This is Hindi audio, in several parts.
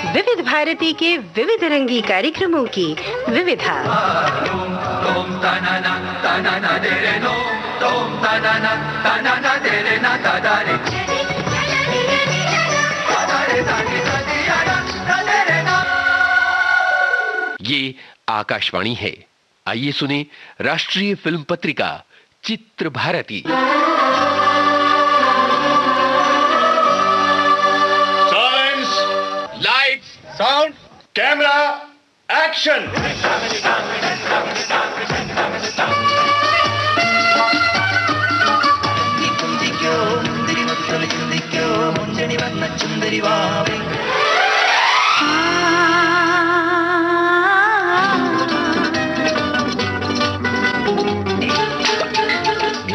विविध भारती के विविध रंगी कार्यक्रमों की विविधा। ये आकाशवाणी है। आइए सुने राष्ट्रीय फिल्म पत्रिका Chitra Bharati. Silence, lights, sound, camera, action.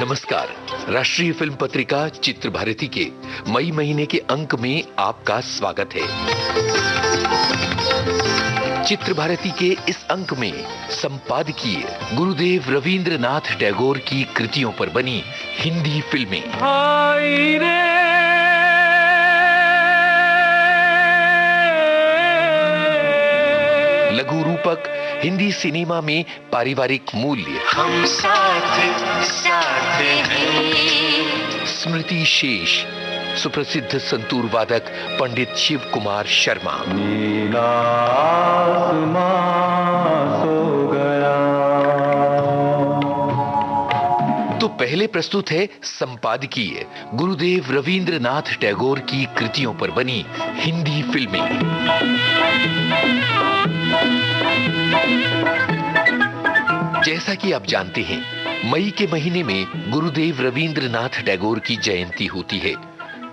नमस्कार। राष्ट्रीय फिल्म पत्रिका चित्र भारती के मई महीने के अंक में आपका स्वागत है। चित्र भारती के इस अंक में संपादकीय गुरुदेव रवींद्रनाथ टैगोर की कृतियों पर बनी हिंदी फिल्में। लघु रूपक हिंदी सिनेमा में पारिवारिक मूल्य। हम साथ हैं। स्मृति शेष, सुप्रसिद्ध संतूर वादक पंडित शिव कुमार शर्मा। नीला आसमां सो गया। तो पहले प्रस्तुत है संपादकीय गुरुदेव रवींद्रनाथ टैगोर की कृतियों पर बनी हिंदी फिल्में। जैसा कि आप जानते हैं, मई के महीने में गुरुदेव रवींद्रनाथ टैगोर की जयंती होती है।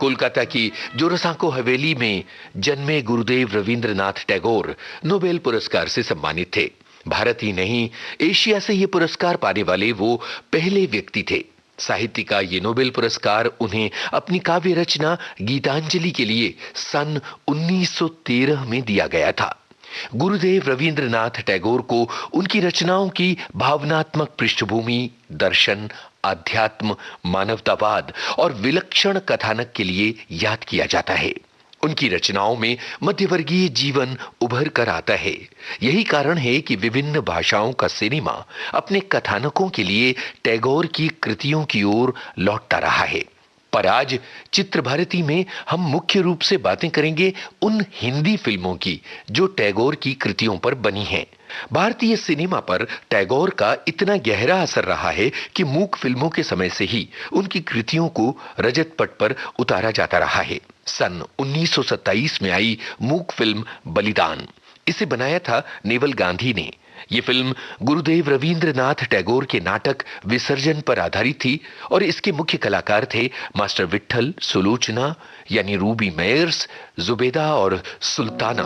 कोलकाता की जोरासांको हवेली में जन्मे गुरुदेव रवींद्रनाथ टैगोर नोबेल पुरस्कार से सम्मानित थे। भारत ही नहीं, एशिया से ये पुरस्कार पाने वाले वो पहले व्यक्ति थे। साहित्य का ये नोबेल पुरस्कार उन्हें अपनी काव्य रचना गीतांजलि के लिए सन 1913 में दिया गया था। गुरुदेव रवींद्रनाथ टैगोर को उनकी रचनाओं की भावनात्मक पृष्ठभूमि, दर्शन, अध्यात्म, मानवतावाद और विलक्षण कथानक के लिए याद किया जाता है। उनकी रचनाओं में मध्यवर्गीय जीवन उभर कर आता है। यही कारण है कि विभिन्न भाषाओं का सिनेमा अपने कथानकों के लिए टैगोर की कृतियों की ओर लौटता रहा है। पर आज चित्र भारती में हम मुख्य रूप से बातें करेंगे उन हिंदी फिल्मों की जो टैगोर की कृतियों पर बनी हैं। भारतीय सिनेमा पर टैगोर का इतना गहरा असर रहा है कि मूक फिल्मों के समय से ही उनकी कृतियों को रजत पट पर उतारा जाता रहा है। सन 1927 में आई मूक फिल्म बलिदान, इसे बनाया था नेवल गांधी ने। ये फिल्म गुरुदेव रवींद्रनाथ टैगोर के नाटक विसर्जन पर आधारित थी और इसके मुख्य कलाकार थे मास्टर विट्ठल, सुलोचना यानी रूबी मेयर्स, जुबेदा और सुल्ताना।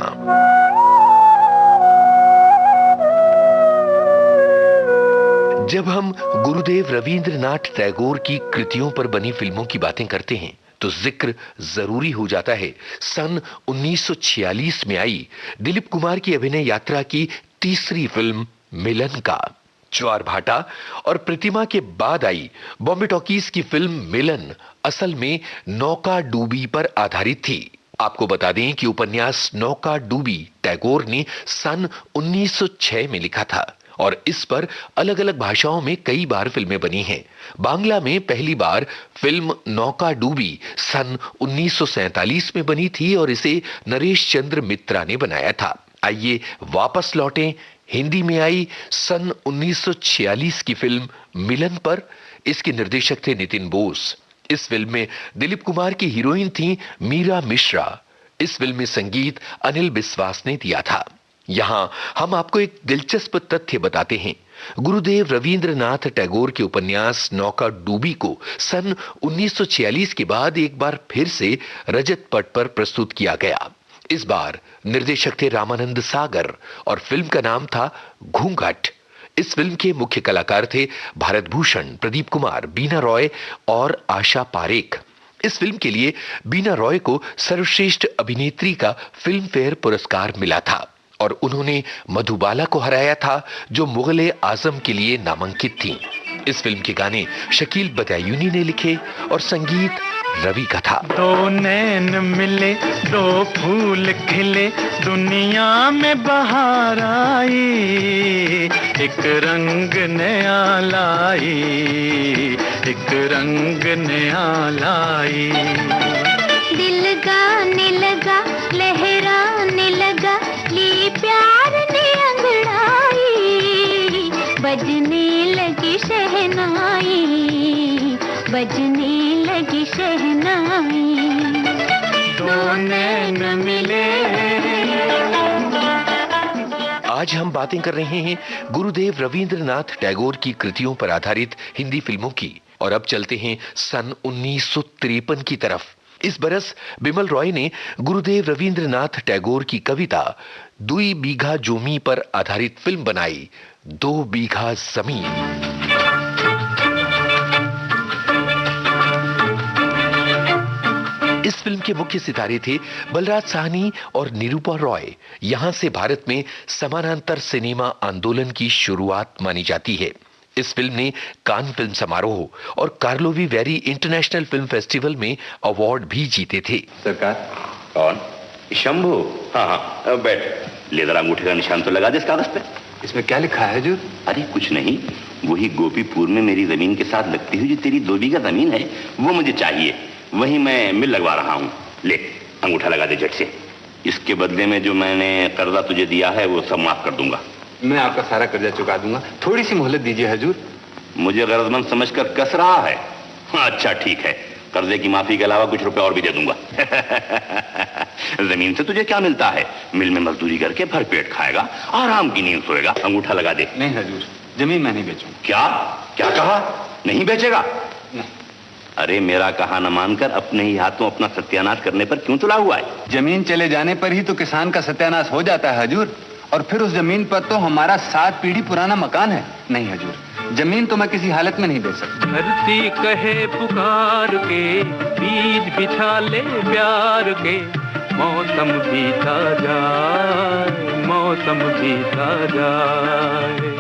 जब हम गुरुदेव रवींद्रनाथ टैगोर की कृतियों पर बनी फिल्मों की बातें करते हैं तो जिक्र जरूरी हो जाता है सन 1946 में आई दिलीप कुमार की अभिनय यात्रा की तीसरी फिल्म मिलन का। ज्वार भाटा और प्रतिमा के बाद आई बॉम्बे टॉकीज की फिल्म मिलन असल में नौका डूबी पर आधारित थी। आपको बता दें कि उपन्यास नौका डूबी टैगोर ने सन 1906 में लिखा था और इस पर अलग अलग भाषाओं में कई बार फिल्में बनी हैं। बांग्ला में पहली बार फिल्म नौका डूबी सन 1947 में बनी थी और इसे नरेश चंद्र मित्रा ने बनाया था। आइए वापस लौटें हिंदी में आई सन 1946 की फिल्म मिलन पर। इसके निर्देशक थे नितिन बोस। इस फिल्म में दिलीप कुमार की हीरोइन थी मीरा मिश्रा। इस फिल्म में संगीत अनिल बिस्वास ने दिया था। यहां हम आपको एक दिलचस्प तथ्य बताते हैं। गुरुदेव रवींद्रनाथ टैगोर के उपन्यास नौका डूबी को सन 1946 के बाद एक बार फिर से रजत पट पर प्रस्तुत किया गया। इस बार निर्देशक थे रामानंद सागर और फिल्म का नाम था घूंघट। इस फिल्म के मुख्य कलाकार थे भारत भूषण, प्रदीप कुमार, बीना रॉय और आशा पारेख। इस फिल्म के लिए बीना रॉय को सर्वश्रेष्ठ अभिनेत्री का फिल्म फेयर पुरस्कार मिला था और उन्होंने मधुबाला को हराया था जो मुगले आजम के लिए नामांकित थी। इस फिल्म के गाने शकील बदायूनी ने लिखे और संगीत रवि का था। दो नैन मिले, दो फूल खिले, दुनिया में बहार आई, एक रंग नया लाई, एक रंग नया लाई। दिल गाने लगा, लहराने लगा, ली प्यार ने अंगड़ाई, बजने लगी शहनाई, बजने लगी शहनाई। दो नैन मिले। आज हम बातें कर रहे हैं गुरुदेव रवींद्रनाथ टैगोर की कृतियों पर आधारित हिंदी फिल्मों की, और अब चलते हैं सन 1953 की तरफ। इस बरस बिमल रॉय ने गुरुदेव रवींद्रनाथ टैगोर की कविता दुई बीघा जूमी पर आधारित फिल्म बनाई, 2 बीघा जमीन। इस फिल्म के मुख्य सितारे थे बलराज साहनी और निरूपा रॉय। यहां से भारत में समानांतर सिनेमा आंदोलन की शुरुआत मानी जाती है। इस फिल्म ने कान फिल्म समारोह और Karlovy very international film festival में अवार्ड भी जीते थे। सरकार। कौन? शंभू। हाँ हाँ, बैठ। ले जरा अंगूठे का निशान तो लगा दे इस कागज पे। इसमें क्या लिखा है हजूर? अरे कुछ नहीं, वही गोपीपुर में मेरी जमीन के साथ लगती हुई जो तेरी 2 बीघा जमीन है वो मुझे चाहिए, वही मैं मिल लगवा रहा हूँ। ले अंगूठा लगा दे झट से। इसके बदले में जो मैंने कर्जा तुझे दिया है वो सब माफ कर दूंगा। मैं आपका सारा कर्जा चुका दूंगा, थोड़ी सी मोहलत दीजिए हजूर। मुझे गरजमंद समझकर कस रहा है? अच्छा ठीक है, कर्जे की माफी के अलावा कुछ रुपए और भी दे दूंगा। जमीन से तुझे क्या मिलता है? मिल में मजदूरी करके भर पेट खाएगा, आराम की नींद सोएगा। अंगूठा लगा दे। नहीं हजूर, जमीन मैं नहीं बेचूंगा। क्या क्या कहा? नहीं बेचेगा? नहीं। अरे मेरा कहा न मानकर अपने ही हाथों अपना सत्यानाश करने पर क्यों तुला हुआ है? जमीन चले जाने पर ही तो किसान का सत्यानाश हो जाता है हजूर, और फिर उस जमीन पर तो हमारा 7 पीढ़ी पुराना मकान है। नहीं हजूर, जमीन तो मैं किसी हालत में नहीं दे सकता। धरती कहे पुकार के, बीज बिछा ले प्यार के, मौसम बीता जाए, मौसम बीता जाए।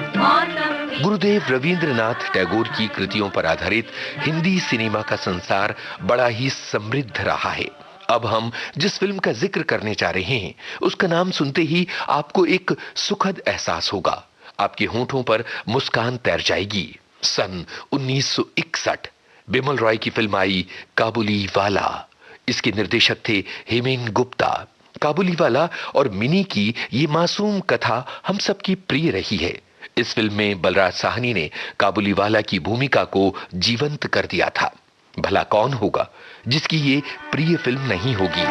गुरुदेव रवींद्रनाथ टैगोर की कृतियों पर आधारित हिंदी सिनेमा का संसार बड़ा ही समृद्ध रहा है। अब हम जिस फिल्म का जिक्र करने जा रहे हैं उसका नाम सुनते ही आपको एक सुखद एहसास होगा, आपके होंठों पर मुस्कान तैर जाएगी। सन 1961 बिमल रॉय की फिल्म आई काबुली वाला। इसके निर्देशक थे हेमेन गुप्ता। काबुली वाला और मिनी की ये मासूम कथा हम सबकी प्रिय रही है। इस फिल्म में बलराज साहनी ने काबुली वाला की भूमिका को जीवंत कर दिया था। भला कौन होगा जिसकी ये प्रिय फिल्म नहीं होगी।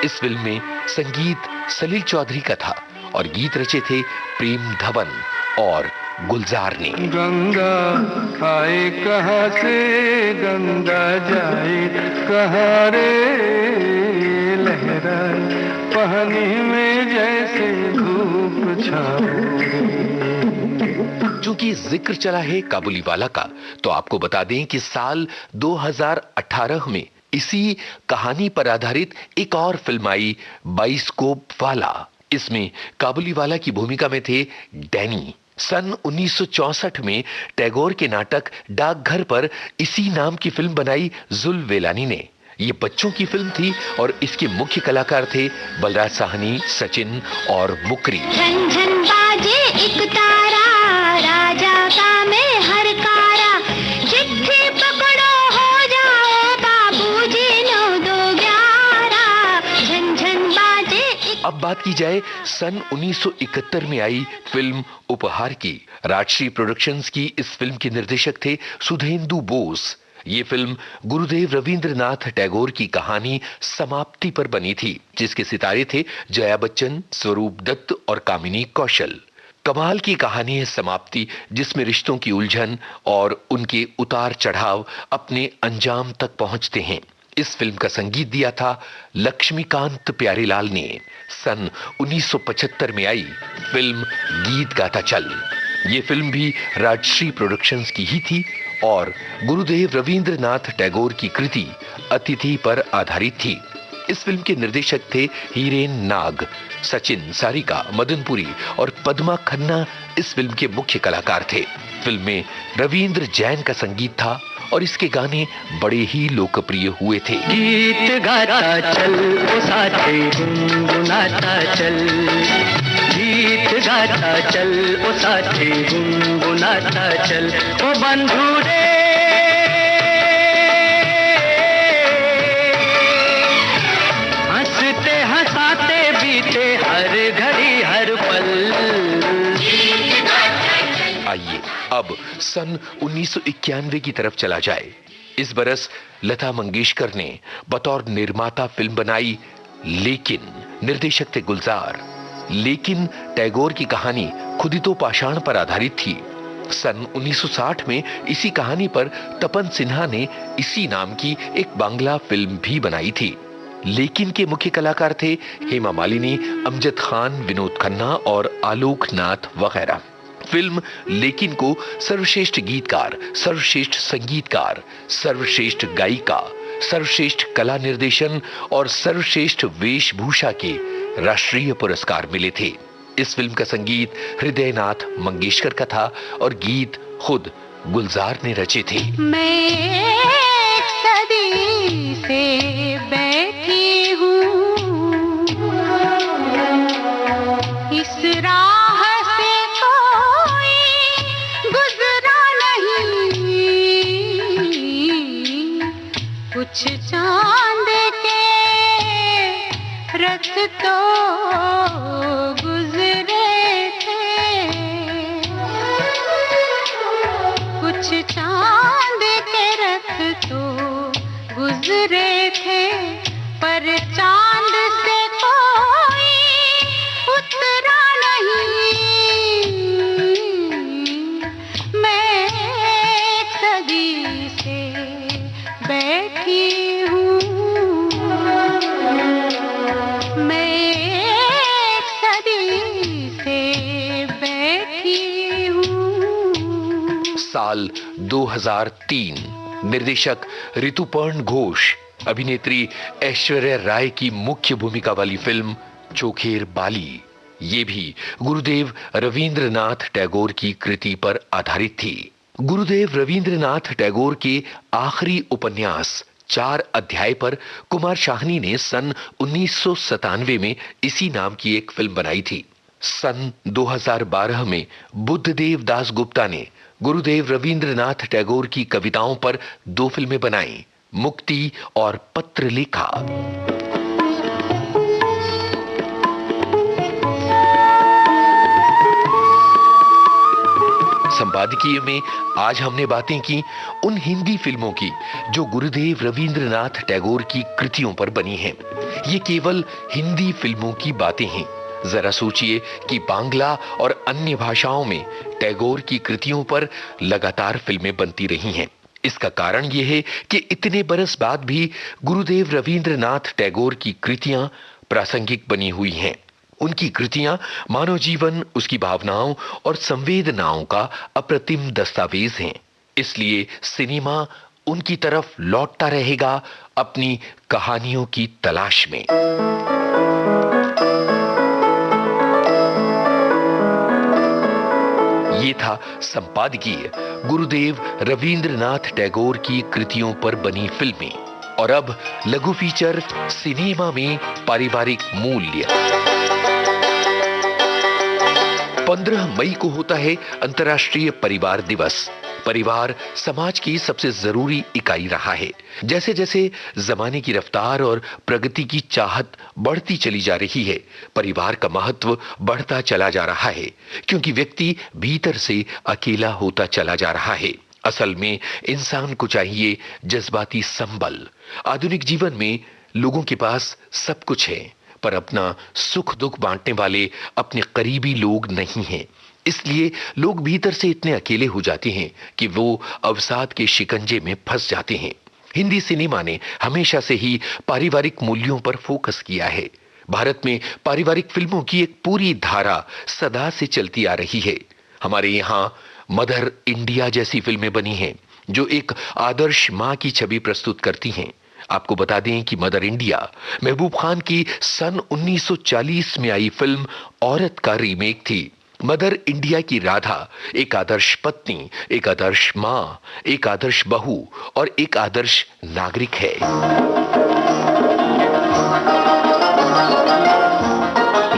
इस फिल्म में संगीत सलील चौधरी का था और गीत रचे थे प्रेम धवन और गुलजार ने। गंगा आए कहाँ से, गंगा जाए कहाँ रे, लहराए पानी में जैसे धूप छाओ। चूंकि जिक्र चला है काबुली वाला का, तो आपको बता दें कि साल 2018 में इसी कहानी पर आधारित एक और फिल्म आई बाइस्कोप वाला। इसमें काबुली वाला की भूमिका में थे डैनी। सन 1964 में टैगोर के नाटक डाकघर पर इसी नाम की फिल्म बनाई जुल वेलानी ने। ये बच्चों की फिल्म थी और इसके मुख्य कलाकार थे बलराज साहनी, सचिन और मुकरी। झन झन बाजे एक तारा, राजा का मैं हर कारा, चिट्ठी पकड़ो हो जाओ बाबूजी 9-2-11। झन झन बाजे। अब बात की जाए सन 1971 में आई फिल्म उपहार की। राजश्री प्रोडक्शंस की इस फिल्म के निर्देशक थे सुधेंदु बोस। ये फिल्म गुरुदेव रवींद्रनाथ टैगोर की कहानी समाप्ति पर बनी थी, जिसके सितारे थे जया बच्चन, स्वरूप दत्त और कामिनी कौशल। कमाल की कहानी है समाप्ति, जिसमें रिश्तों की उलझन और उनके उतार चढ़ाव अपने अंजाम तक पहुंचते हैं। इस फिल्म का संगीत दिया था लक्ष्मीकांत प्यारेलाल ने। सन 1975 में आई फिल्म गीत गाता चल। ये फिल्म भी राजश्री प्रोडक्शंस की ही थी और गुरुदेव रवींद्रनाथ टैगोर की कृति अतिथि पर आधारित थी। इस फिल्म के निर्देशक थे हीरेन नाग। सचिन, सारिका, मदनपुरी और पद्मा खन्ना इस फिल्म के मुख्य कलाकार थे। फिल्म में रविंद्र जैन का संगीत था और इसके गाने बड़े ही लोकप्रिय हुए थे। गीत गाता चल ओ साथे गुनगुनाता चल, गीत गाता चल ओ साथे गुनगुनाता चल, ओ बंधु रे हंसते हंसाते बीते हर घड़ी हर पल। आइए अब सन 1991 की तरफ चला जाए। इस बरस लता मंगेशकर ने बतौर निर्माता फिल्म बनाई लेकिन। निर्देशक थे गुलजार। लेकिन टैगोर की कहानी खुदितो पाषाण पर आधारित थी। सन 1960 में इसी कहानी पर तपन सिन्हा ने इसी नाम की एक बांग्ला फिल्म भी बनाई थी। लेकिन के मुख्य कलाकार थे हेमा मालिनी, अमजद खान, विनोद खन्ना और आलोक नाथ वगैरह। फिल्म लेकिन को सर्वश्रेष्ठ गीतकार, सर्वश्रेष्ठ संगीतकार, सर्वश्रेष्ठ गायिका, सर्वश्रेष्ठ कला निर्देशन और सर्वश्रेष्ठ वेशभूषा के राष्ट्रीय पुरस्कार मिले थे। इस फिल्म का संगीत हृदयनाथ मंगेशकर का था और गीत खुद गुलजार ने रचे थे। मैं एक सदी से बैठी हूँ इस राह से, कोई गुजरा नहीं, कुछ चांद के रथ तो गुजरे थे, कुछ चांद के रथ तो गुजरे थे, पर चांद से कोई उतरा नहीं। मैं एक सदी से बैठी हूँ, मैं एक सदी से बैठी हूँ। साल 2003। निर्देशक ऋतुपर्ण घोष, अभिनेत्री ऐश्वर्या राय की मुख्य भूमिका वाली फिल्म चोखेर बाली। ये भी गुरुदेव रवींद्रनाथ टैगोर की कृति पर आधारित थी। गुरुदेव रवींद्रनाथ टैगोर के आखिरी उपन्यास 4 अध्याय पर कुमार शाहनी ने सन 1997 में इसी नाम की एक फिल्म बनाई थी। सन 2012 में बुद्धदेव दास गुप्ता ने गुरुदेव रवींद्रनाथ टैगोर की कविताओं पर 2 फिल्में बनाई, मुक्ति और पत्रलेखा। संपादकीय में आज हमने बातें की उन हिंदी फिल्मों की जो गुरुदेव रवींद्रनाथ टैगोर की कृतियों पर बनी हैं। ये केवल हिंदी फिल्मों की बातें हैं। जरा सोचिए कि बांग्ला और अन्य भाषाओं में टैगोर की कृतियों पर लगातार फिल्में बनती रही हैं। इसका कारण यह है कि इतने बरस बाद भी गुरुदेव रवींद्रनाथ टैगोर की कृतियां प्रासंगिक बनी हुई हैं। उनकी कृतियां मानव जीवन, उसकी भावनाओं और संवेदनाओं का अप्रतिम दस्तावेज हैं। इसलिए सिनेमा उनकी तरफ लौटता रहेगा अपनी कहानियों की तलाश में। ये था संपादकीय गुरुदेव रवींद्रनाथ टैगोर की कृतियों पर बनी फिल्में। और अब लघु फीचर सिनेमा में पारिवारिक मूल्य। 15 मई को होता है अंतर्राष्ट्रीय परिवार दिवस। परिवार समाज की सबसे जरूरी इकाई रहा है। जैसे जैसे जमाने की रफ्तार और प्रगति की चाहत बढ़ती चली जा रही है, परिवार का महत्व बढ़ता चला जा रहा है, क्योंकि व्यक्ति भीतर से अकेला होता चला जा रहा है। असल में इंसान को चाहिए जज्बाती संबल। आधुनिक जीवन में लोगों के पास सब कुछ है, पर अपना सुख दुख बांटने वाले अपने करीबी लोग नहीं हैं। इसलिए लोग भीतर से इतने अकेले हो जाते हैं कि वो अवसाद के शिकंजे में फंस जाते हैं। हिंदी सिनेमा ने हमेशा से ही पारिवारिक मूल्यों पर फोकस किया है। भारत में पारिवारिक फिल्मों की एक पूरी धारा सदा से चलती आ रही है। हमारे यहाँ मदर इंडिया जैसी फिल्में बनी हैं जो एक आदर्श मां की छवि प्रस्तुत करती हैं। आपको बता दें कि मदर इंडिया महबूब खान की सन 1940 में आई फिल्म औरत का रीमेक थी। मदर इंडिया की राधा एक आदर्श पत्नी, एक आदर्श मां, एक आदर्श बहू और एक आदर्श नागरिक है।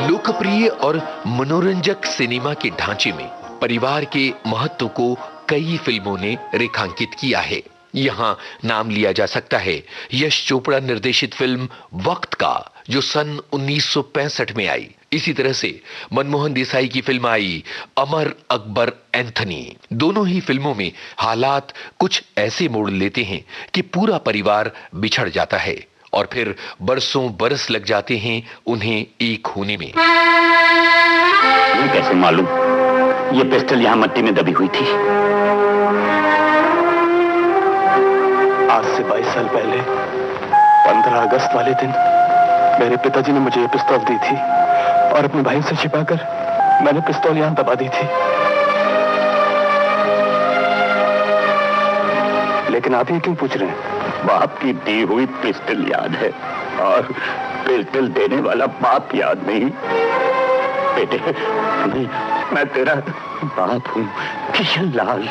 लोकप्रिय और मनोरंजक सिनेमा के ढांचे में परिवार के महत्व को कई फिल्मों ने रेखांकित किया है। यहां नाम लिया जा सकता है यश चोपड़ा निर्देशित फिल्म वक्त का, जो सन 1965 में आई। इसी तरह से मनमोहन देसाई की फिल्म आई अमर अकबर एंथनी। दोनों ही फिल्मों में हालात कुछ ऐसे मोड़ लेते हैं कि पूरा परिवार बिछड़ जाता है और फिर बरसों बरस लग जाते हैं उन्हें एक होने में। मुझे कैसे मालूम ये पिस्टल यहां मट्टी में दबी हुई थी? आज से 22 साल पहले 15 अगस्त वाले दिन मेरे पिताजी ने मुझे ये पिस्तौल दी थी और अपने भाई से छिपाकर मैंने पिस्तौल यहां दबा दी थी। लेकिन आप ये क्यों पूछ रहे हैं? बाप की दी हुई पिस्टल याद है और पिस्टल देने वाला बाप याद नहीं। बेटे नहीं, मैं तेरा बाप हूं, किशन लाल।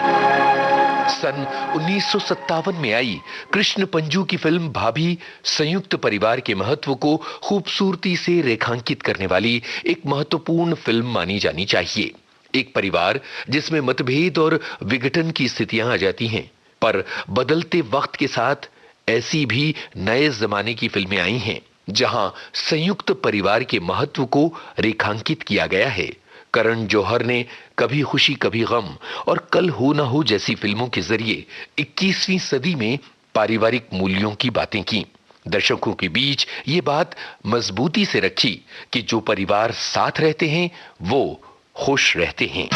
सन 1957 में आई कृष्ण पंजू की फिल्म भाभी संयुक्त परिवार के महत्व को खूबसूरती से रेखांकित करने वाली एक महत्वपूर्ण फिल्म मानी जानी चाहिए। एक परिवार जिसमें मतभेद और विघटन की स्थितियां आ जाती हैं, पर बदलते वक्त के साथ ऐसी भी नए जमाने की फिल्में आई हैं जहां संयुक्त परिवार के महत्व को रेखांकित किया गया है। करण जौहर ने कभी खुशी कभी गम और कल हो ना हो जैसी फिल्मों के जरिए 21वीं सदी में पारिवारिक मूल्यों की बातें की। दर्शकों के बीच ये बात मजबूती से रखी कि जो परिवार साथ रहते हैं वो खुश रहते हैं।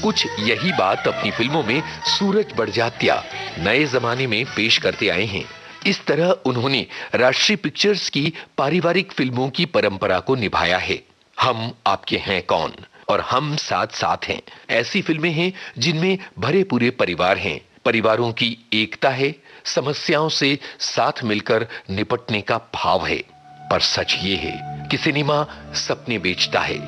कुछ यही बात अपनी फिल्मों में सूरज बड़जात्या नए जमाने में पेश करते आए हैं। इस तरह उन्होंने राष्ट्रीय पिक्चर्स की पारिवारिक फिल्मों की परंपरा को निभाया है। हम आपके हैं कौन और हम साथ साथ हैं ऐसी फिल्में हैं जिनमें भरे पूरे परिवार हैं, परिवारों की एकता है, समस्याओं से साथ मिलकर निपटने का भाव है। पर सच ये है कि सिनेमा सपने बेचता है।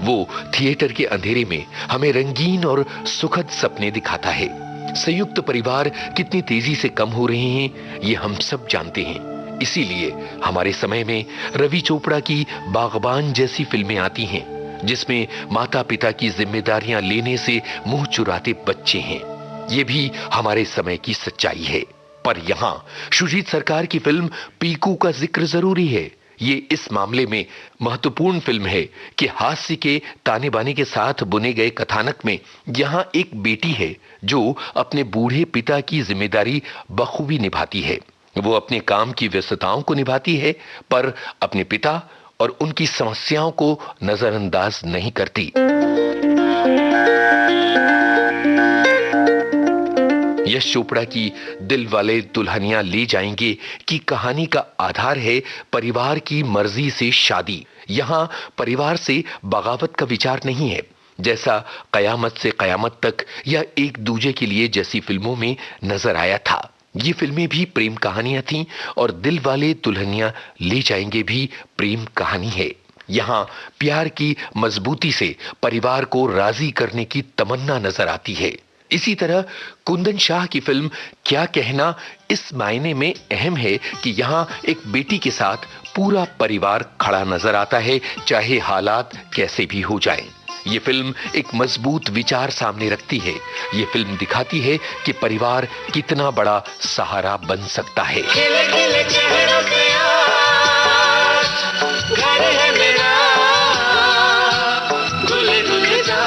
वो थिएटर के अंधेरे में हमें रंगीन और सुखद सपने दिखाता है। संयुक्त परिवार कितनी तेजी से कम हो रहे हैं ये हम सब जानते हैं। इसीलिए हमारे समय में रवि चोपड़ा की बागबान जैसी फिल्में आती हैं जिसमें माता पिता की जिम्मेदारियां लेने से मुंह चुराते बच्चे हैं। ये भी हमारे समय की सच्चाई है। पर यहां सुजीत सरकार की फिल्म पीकू का जिक्र जरूरी है। ये इस मामले में महत्वपूर्ण फिल्म है कि हास्य के ताने बाने के साथ बुने गए कथानक में यहां एक बेटी है जो अपने बूढ़े पिता की जिम्मेदारी बखूबी निभाती है। वो अपने काम की व्यस्तताओं को निभाती है पर अपने पिता और उनकी समस्याओं को नजरअंदाज नहीं करती। यश चोपड़ा की दिल वाले दुल्हनिया ले जाएंगे की कहानी का आधार है परिवार की मर्जी से शादी। यहां परिवार से बगावत का विचार नहीं है, जैसा कयामत से कयामत तक या एक दूजे के लिए जैसी फिल्मों में नजर आया था। ये फिल्में भी प्रेम कहानियां थीं और दिल वाले दुल्हनिया ले जाएंगे भी प्रेम कहानी है। यहां प्यार की मजबूती से परिवार को राजी करने की तमन्ना नजर आती है। इसी तरह कुंदन शाह की फिल्म क्या कहना इस मायने में अहम है कि यहाँ एक बेटी के साथ पूरा परिवार खड़ा नजर आता है, चाहे हालात कैसे भी हो जाएं। ये फिल्म एक मजबूत विचार सामने रखती है। ये फिल्म दिखाती है कि परिवार कितना बड़ा सहारा बन सकता है। खिले खिले चेहरों पे आज घर है मेरा, गुले गुले जा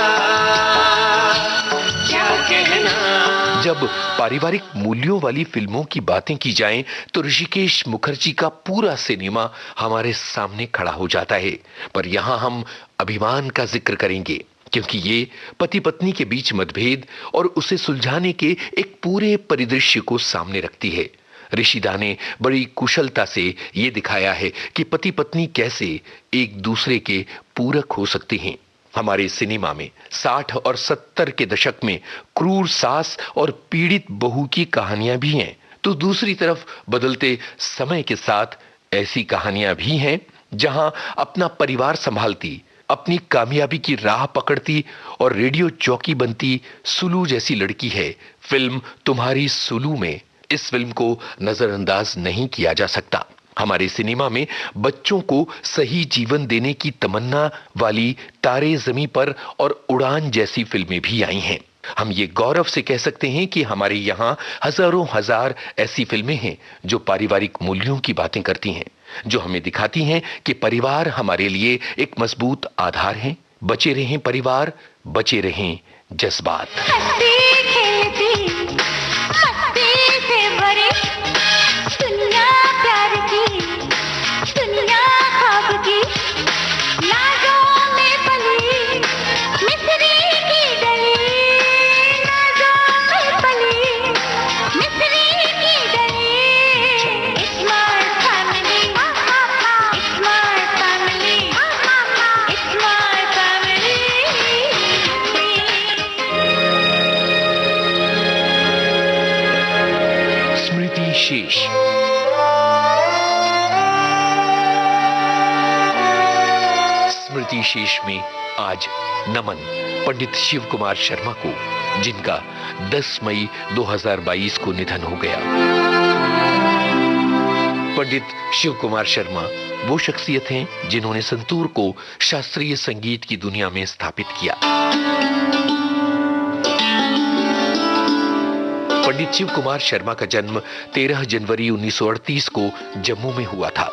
क्या कहना। जब पारिवारिक मूल्यों वाली फिल्मों की बातें की जाएं तो ऋषिकेश मुखर्जी का पूरा सिनेमा हमारे सामने खड़ा हो जाता है। पर यहां हम अभिमान का जिक्र करेंगे क्योंकि ये पति पत्नी के बीच मतभेद और उसे सुलझाने के एक पूरे परिदृश्य को सामने रखती है। ऋषिदा ने बड़ी कुशलता से ये दिखाया है कि पति पत्नी कैसे एक दूसरे के पूरक हो सकते हैं। हमारे सिनेमा में 60 और 70 के दशक में क्रूर सास और पीड़ित बहू की कहानियां भी हैं, तो दूसरी तरफ बदलते समय के साथ ऐसी कहानियां भी हैं जहां अपना परिवार संभालती, अपनी कामयाबी की राह पकड़ती और रेडियो जॉकी बनती सुलू जैसी लड़की है फिल्म तुम्हारी सुलू में। इस फिल्म को नजरअंदाज नहीं किया जा सकता। हमारे सिनेमा में बच्चों को सही जीवन देने की तमन्ना वाली तारे ज़मीं पर और उड़ान जैसी फिल्में भी आई हैं। हम ये गौरव से कह सकते हैं कि हमारे यहाँ हजारों हजार ऐसी फिल्में हैं जो पारिवारिक मूल्यों की बातें करती हैं, जो हमें दिखाती हैं कि परिवार हमारे लिए एक मजबूत आधार है। बचे रहें परिवार, बचे रहें जज्बात। हंसती खेलती मस्ती से भरी दुनिया प्यार की, दुनिया ख्वाब की, नाज़ों में पली मिस्री की डली, नाज़ों में पली मिस्री की डली। Smart family, smart family, smart family. स्मृति शेष। स्मृति शेष में आज नमन पंडित शिव कुमार शर्मा को, जिनका 10 मई 2022 को निधन हो गया। पंडित शिव कुमार शर्मा वो शख्सियत हैं जिन्होंने संतूर को शास्त्रीय संगीत की दुनिया में स्थापित किया। पंडित शिव कुमार शर्मा का जन्म 13 जनवरी 1938 को जम्मू में हुआ था।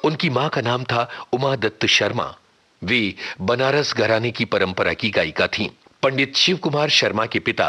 उनकी मां का नाम था उमा दत्त शर्मा। वे बनारस घराने की परंपरा की गायिका थीं। पंडित शिव कुमार शर्मा के पिता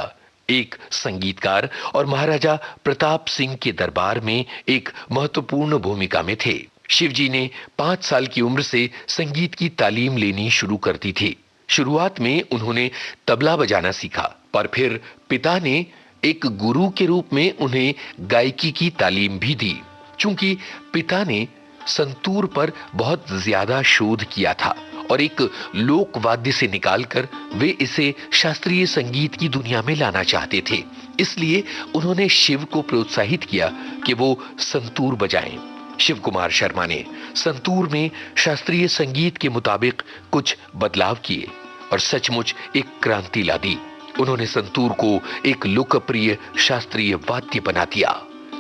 एक संगीतकार और महाराजा प्रताप सिंह के दरबार में एक महत्वपूर्ण भूमिका में थे। शिवजी ने 5 साल की उम्र से संगीत की तालीम लेनी शुरू कर दी थी। शुरुआत में उन्होंने तबला बजाना सीखा, पर फिर पिता ने एक गुरु के रूप में उन्हें गायकी की तालीम भी दी। चूंकि पिता ने संतूर पर बहुत ज्यादा शोध किया था और एक लोक वाद्य से निकालकर वे इसे शास्त्रीय संगीत की दुनिया में लाना चाहते थे, इसलिए उन्होंने शिव को प्रोत्साहित किया कि वो संतूर बजाएं। शिव कुमार शर्मा ने संतूर में शास्त्रीय संगीत के मुताबिक कुछ बदलाव किए और सचमुच एक क्रांति ला दी। उन्होंने संतूर को एक लोकप्रिय शास्त्रीय वाद्य बना दिया।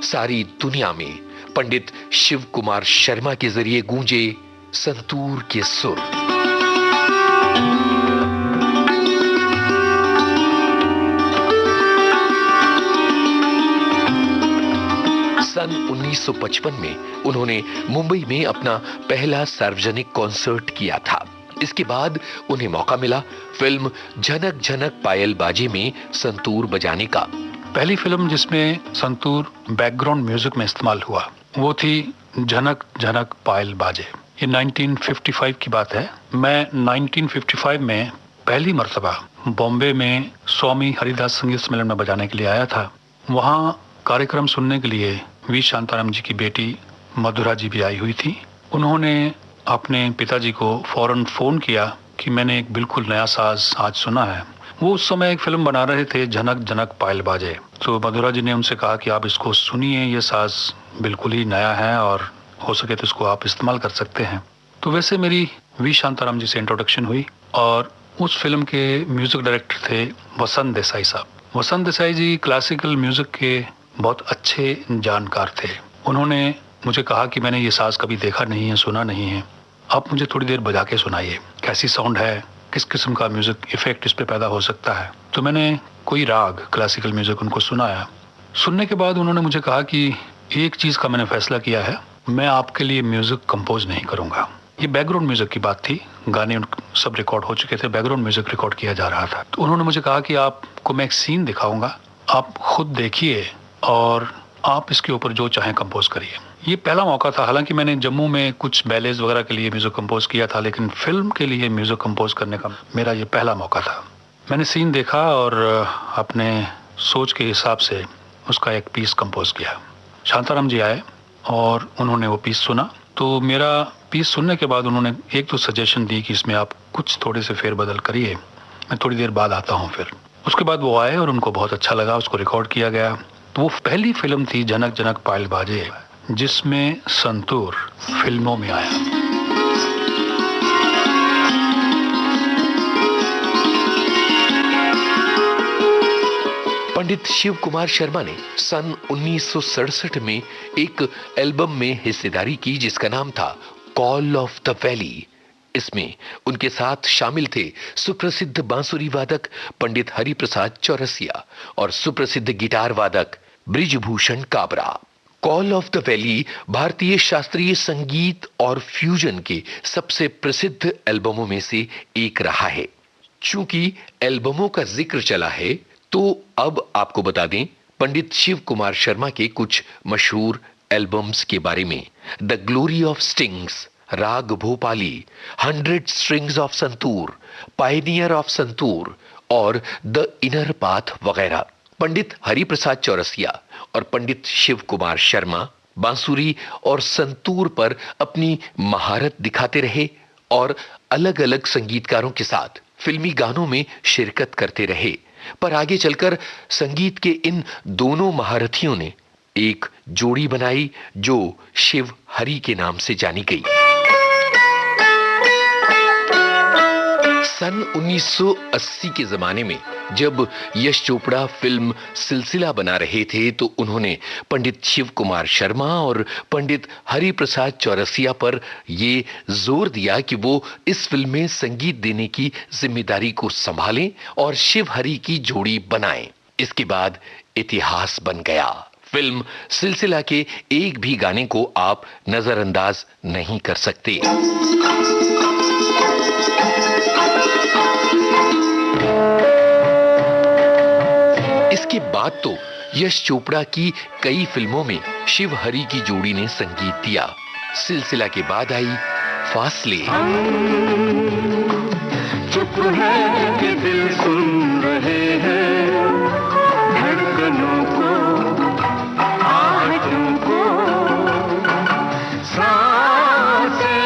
सारी दुनिया में पंडित शिव कुमार शर्मा के जरिए गूंजे संतूर के सुर। सन 1955 में उन्होंने मुंबई में अपना पहला सार्वजनिक कॉन्सर्ट किया था। इसके बाद उन्हें मौका मिला फिल्म झनक झनक पायल बाजे में संतूर बजाने का। पहली फिल्म जिसमें संतूर बैकग्राउंड म्यूजिक में इस्तेमाल हुआ वो थी झनक झनक पायल बाजे। ये 1955 की बात है। मैं 1955 में पहली मर्तबा बॉम्बे में स्वामी हरिदास संगीत सम्मेलन में बजाने के लिए आया था। वहाँ कार्यक्रम सुनने के लिए वी शांताराम जी की बेटी मधुरा जी भी आई हुई थी। उन्होंने अपने पिताजी को फौरन फोन किया कि मैंने एक बिल्कुल नया साज आज सुना है। वो उस समय एक फिल्म बना रहे थे झनक झनक पायल बाजे। तो मधुरा जी ने उनसे कहा कि आप इसको सुनिए, ये साज बिल्कुल ही नया है और हो सके तो इसको आप इस्तेमाल कर सकते हैं। तो वैसे मेरी वी शांताराम जी से इंट्रोडक्शन हुई और उस फिल्म के म्यूजिक डायरेक्टर थे वसंत देसाई साहब। वसंत देसाई जी क्लासिकल म्यूजिक के बहुत अच्छे जानकार थे। उन्होंने मुझे कहा कि मैंने ये साज कभी देखा नहीं है, सुना नहीं है, आप मुझे थोड़ी देर बजा के सुनाइए, कैसी साउंड है, किस किस्म का म्यूजिक इफेक्ट इस पे पैदा हो सकता है। तो मैंने कोई राग क्लासिकल म्यूजिक उनको सुनाया। सुनने के बाद उन्होंने मुझे कहा कि एक चीज़ का मैंने फैसला किया है, मैं आपके लिए म्यूजिक कंपोज नहीं करूँगा। ये बैकग्राउंड म्यूजिक की बात थी, गाने सब रिकॉर्ड हो चुके थे, बैकग्राउंड म्यूजिक रिकॉर्ड किया जा रहा था। तो उन्होंने मुझे कहा कि आपको मैं एक सीन दिखाऊंगा, आप खुद देखिए और आप इसके ऊपर जो चाहें कंपोज करिए। ये पहला मौका था। हालांकि मैंने जम्मू में कुछ बैलेज वगैरह के लिए म्यूजिक कंपोज किया था, लेकिन फिल्म के लिए म्यूजिक कंपोज करने का मेरा ये पहला मौका था। मैंने सीन देखा और अपने सोच के हिसाब से उसका एक पीस कंपोज किया। शांताराम जी आए और उन्होंने वो पीस सुना। तो मेरा पीस सुनने के बाद उन्होंने एक तो सजेशन दी कि इसमें आप कुछ थोड़े से फेरबदल करिए, मैं थोड़ी देर बाद आता हूँ फिर। उसके बाद वो आए और उनको बहुत अच्छा लगा, उसको रिकॉर्ड किया गया। तो वो पहली फिल्म थी जनक जनक पायल बाजे जिसमें संतूर फिल्मों में आया। पंडित शिव कुमार शर्मा ने सन 1967 में एक एल्बम में हिस्सेदारी की जिसका नाम था कॉल ऑफ द वैली। इसमें उनके साथ शामिल थे सुप्रसिद्ध बांसुरी वादक पंडित हरिप्रसाद चौरसिया और सुप्रसिद्ध गिटार वादक Brijbhushan Kabra. Call of the valley भारतीय शास्त्रीय संगीत और फ्यूजन के सबसे प्रसिद्ध एल्बमों में से एक रहा है। चूंकि एल्बमों का जिक्र चला है तो अब आपको बता दें पंडित शिव कुमार शर्मा के कुछ मशहूर एल्बम्स के बारे में। द ग्लोरी ऑफ स्टिंग्स, राग Bhopali, 100 strings of santoor, Pioneer of santoor और द इनर पाथ वगैरह। पंडित हरिप्रसाद चौरसिया और पंडित शिव कुमार शर्मा बांसुरी और संतूर पर अपनी महारत दिखाते रहे और अलग अलग संगीतकारों के साथ फिल्मी गानों में शिरकत करते रहे। पर आगे चलकर संगीत के इन दोनों महारथियों ने एक जोड़ी बनाई जो शिव हरि के नाम से जानी गई। सन 1980 के जमाने में जब यश चोपड़ा फिल्म सिलसिला बना रहे थे तो उन्होंने पंडित शिव कुमार शर्मा और पंडित हरिप्रसाद चौरसिया पर ये जोर दिया कि वो इस फिल्म में संगीत देने की जिम्मेदारी को संभालें और शिव हरि की जोड़ी बनाएं। इसके बाद इतिहास बन गया। फिल्म सिलसिला के एक भी गाने को आप नजरअंदाज नहीं कर सकते। इसके बाद तो यश चोपड़ा की कई फिल्मों में शिव हरि की जोड़ी ने संगीत दिया। सिलसिला के बाद आई फासले। चुप है कि दिल सुन रहे हैं धड़कनों को, आहटों को, सांसें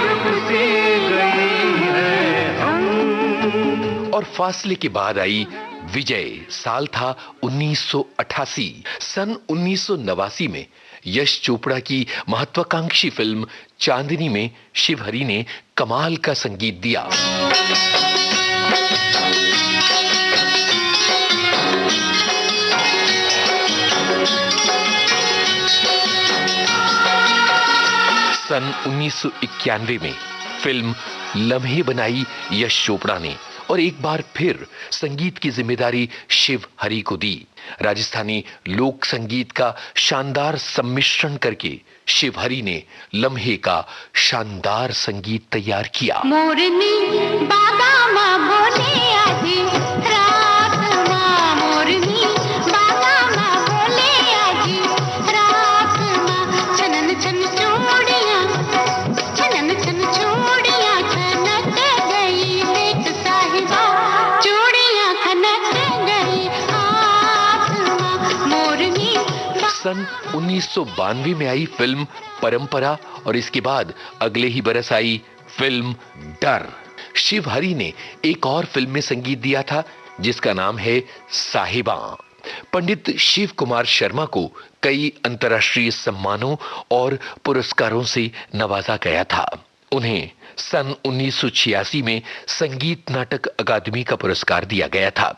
रुकती गई है हम। और फासले के बाद आई विजय। साल था 1988। सन 1989 में यश चोपड़ा की महत्वाकांक्षी फिल्म चांदनी में शिव हरि ने कमाल का संगीत दिया। सन 1991 में फिल्म लम्हे बनाई यश चोपड़ा ने और एक बार फिर संगीत की जिम्मेदारी शिव हरि को दी। राजस्थानी लोक संगीत का शानदार सम्मिश्रण करके शिव हरि ने लम्हे का शानदार संगीत तैयार किया। मोरनी बाबा माँ बोले आजी रात माँ, मोरनी बाबा माँ बोले आजी रात माँ। छनन छन चूड़ियाँ, छनन छन चूड़ियाँ खनक गई देख साहिबा, चूड़ियाँ खनक गई आसमां। मोरनी सन 1992 में आई फिल्म परंपरा और इसके बाद अगले ही बरस आई फिल्म डर। शिव हरि ने एक और फिल्म में संगीत दिया था जिसका नाम है साहिबा। पंडित शिव कुमार शर्मा को कई अंतर्राष्ट्रीय सम्मानों और पुरस्कारों से नवाजा गया था। उन्हें सन 1986 में संगीत नाटक अकादमी का पुरस्कार दिया गया था।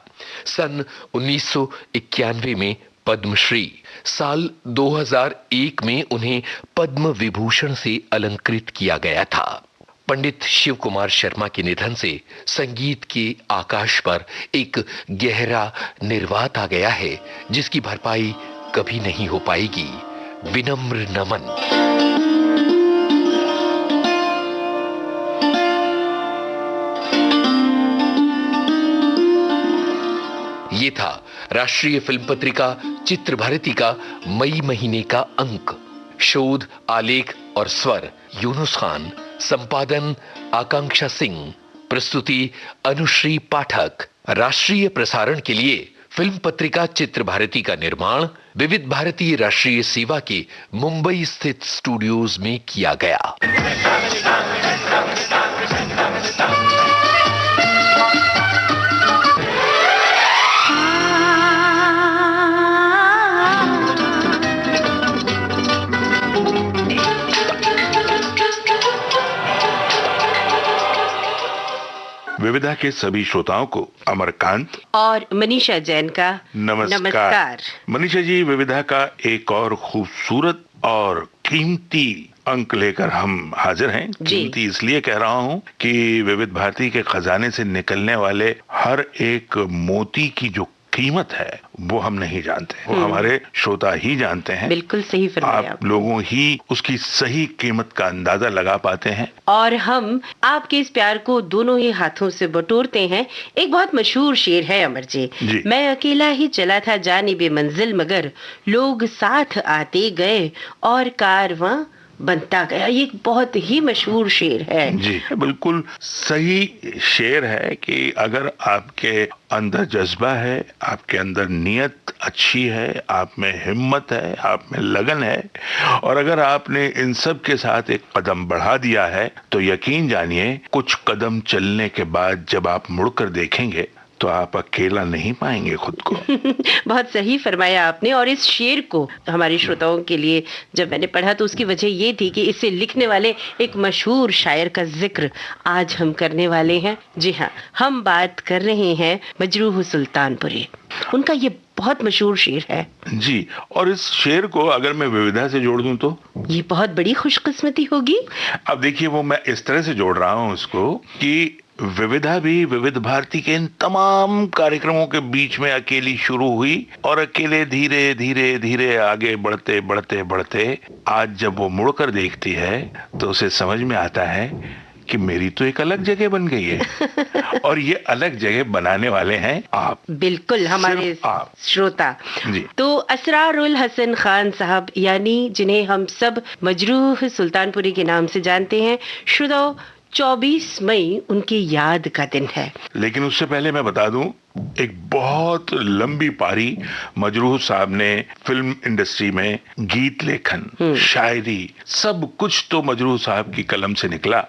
सन 1991 में पद्मश्री, साल 2001 में उन्हें पद्म विभूषण से अलंकृत किया गया था। पंडित शिव कुमार शर्मा के निधन से संगीत के आकाश पर एक गहरा निर्वात आ गया है जिसकी भरपाई कभी नहीं हो पाएगी। विनम्र नमन। ये था राष्ट्रीय फिल्म पत्रिका चित्र भारती का मई महीने का अंक। शोध, आलेख और स्वर यूनुस खान, संपादन आकांक्षा सिंह, प्रस्तुति अनुश्री पाठक। राष्ट्रीय प्रसारण के लिए फिल्म पत्रिका चित्र भारती का निर्माण विविध भारतीय राष्ट्रीय सेवा के मुंबई स्थित स्टूडियोज में किया गया। विविधा के सभी श्रोताओं को अमरकांत और मनीषा जैन का नमस्कार। मनीषा जी, विविधा का एक और खूबसूरत और कीमती अंक लेकर हम हाजिर हैं। कीमती इसलिए कह रहा हूं कि विविध भारती के खजाने से निकलने वाले हर एक मोती की जो कीमत है वो हम नहीं जानते, वो हमारे श्रोता ही जानते हैं। बिल्कुल सही फरमाया आप लोगों ही उसकी सही कीमत का अंदाजा लगा पाते हैं, और हम आपके इस प्यार को दोनों ही हाथों से बटोरते हैं। एक बहुत मशहूर शेर है अमर जी, मैं अकेला ही चला था जानिबे मंजिल, मगर लोग साथ आते गए और कारवां बनता गया। ये एक बहुत ही मशहूर शेर है। जी बिल्कुल सही शेर है कि अगर आपके अंदर जज्बा है, आपके अंदर नियत अच्छी है, आप में हिम्मत है, आप में लगन है, और अगर आपने इन सब के साथ एक कदम बढ़ा दिया है, तो यकीन जानिए कुछ कदम चलने के बाद जब आप मुड़कर देखेंगे तो आप अकेला नहीं पाएंगे खुद को। बहुत सही फरमाया आपने। और इस शेर को हमारे श्रोताओं के लिए जब मैंने पढ़ा तो उसकी वजह ये थी कि इसे लिखने वाले एक मशहूर शायर का जिक्र आज हम करने वाले हैं। जी हाँ, हम बात कर रहे हैं मजरूह सुल्तानपुरी। उनका ये बहुत मशहूर शेर है जी। और इस शेर को अगर मैं विविधा से जोड़ दूं तो ये बहुत बड़ी खुशकिस्मती होगी। अब देखिए, वो मैं इस तरह से जोड़ रहा हूं उसको कि विविधा भी विविध भारती के इन तमाम कार्यक्रमों के बीच में अकेली शुरू हुई, और अकेले धीरे धीरे धीरे आगे बढ़ते बढ़ते बढ़ते आज जब वो मुड़कर देखती है तो उसे समझ में आता है कि मेरी तो एक अलग जगह बन गई है। और ये अलग जगह बनाने वाले हैं आप। बिल्कुल, हमारे श्रोता। तो असरारुल हसन खान साहब, यानी जिन्हें हम सब मजरूह सुल्तानपुरी के नाम से जानते हैं, श्रोताओं 24 मई उनकी याद का दिन है। लेकिन उससे पहले मैं बता दूं, एक बहुत लंबी पारी मजरूह साहब ने फिल्म इंडस्ट्री में गीत लेखन, शायरी, सब कुछ तो मजरूह साहब की कलम से निकला,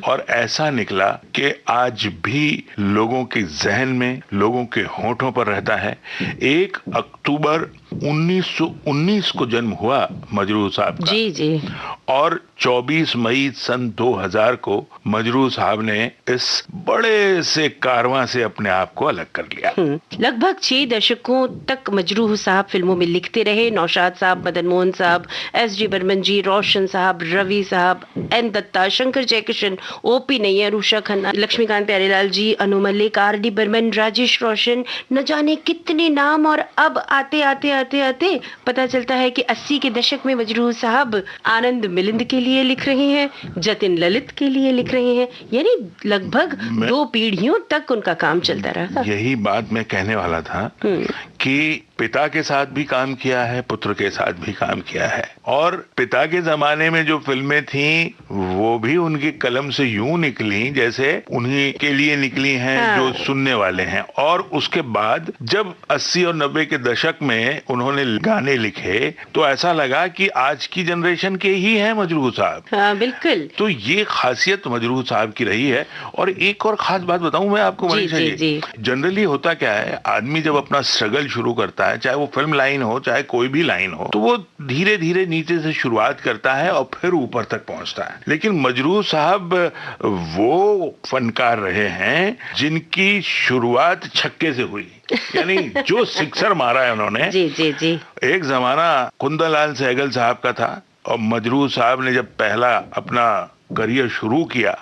और ऐसा निकला कि आज भी लोगों के जहन में, लोगों के होठों पर रहता है। 1 अक्टूबर 1919 को जन्म हुआ मजरूह साहब का। जी जी। और 24 मई सन 2000 को मजरूह साहब ने इस बड़े से कारवां से अपने आप को अलग कर लिया। लगभग 6 दशकों तक मजरूह साहब फिल्मों में लिखते रहे। नौशाद साहब, मदन मोहन साहब, एस.डी. बर्मन जी, रोशन साहब, रवि साहब, एन दत्ता, शंकर जयकिशन, ओ.पी. नैयर, उषा खन्ना, लक्ष्मीकांत प्यारेलाल जी, अनु मल्लिक, आर.डी. बर्मन, राजेश रोशन, न जाने कितने नाम। और अब आते आते आते आते पता चलता है कि 80 के दशक में मजरूह साहब आनंद मिलिंद के लिए लिख रहे हैं, जतिन ललित के लिए लिख रहे हैं, यानी लगभग 2 पीढ़ियों तक उनका काम चलता रहा। यही बात मैं कहने वाला था कि पिता के साथ भी काम किया है, पुत्र के साथ भी काम किया है, और पिता के जमाने में जो फिल्में थीं वो भी उनकी कलम से यूं निकली जैसे उन्हीं के लिए निकली हैं, जो सुनने वाले हैं। और उसके बाद जब 80 और 90 के दशक में उन्होंने गाने लिखे तो ऐसा लगा कि आज की जनरेशन के ही हैं मजरूह साहब। हाँ, बिल्कुल। तो ये खासियत मजरूह साहब की रही है। और एक और खास बात बताऊं मैं आपको मनीषा जी, जनरली होता क्या है, आदमी जब अपना स्ट्रगल शुरू करता है, चाहे वो फिल्म लाइन हो चाहे कोई भी लाइन हो, तो वो धीरे धीरे नीचे से शुरुआत करता है और फिर ऊपर तक पहुंचता है। लेकिन मजरूह साहब वो फनकार रहे हैं जिनकी शुरुआत छक्के से हुई, यानी जो सिक्सर मारा है उन्होंने। जी जी जी। एक जमाना कुंदनलाल सहगल साहब का था, और मजरूह साहब ने जब पहला अपना करियर शुरू किया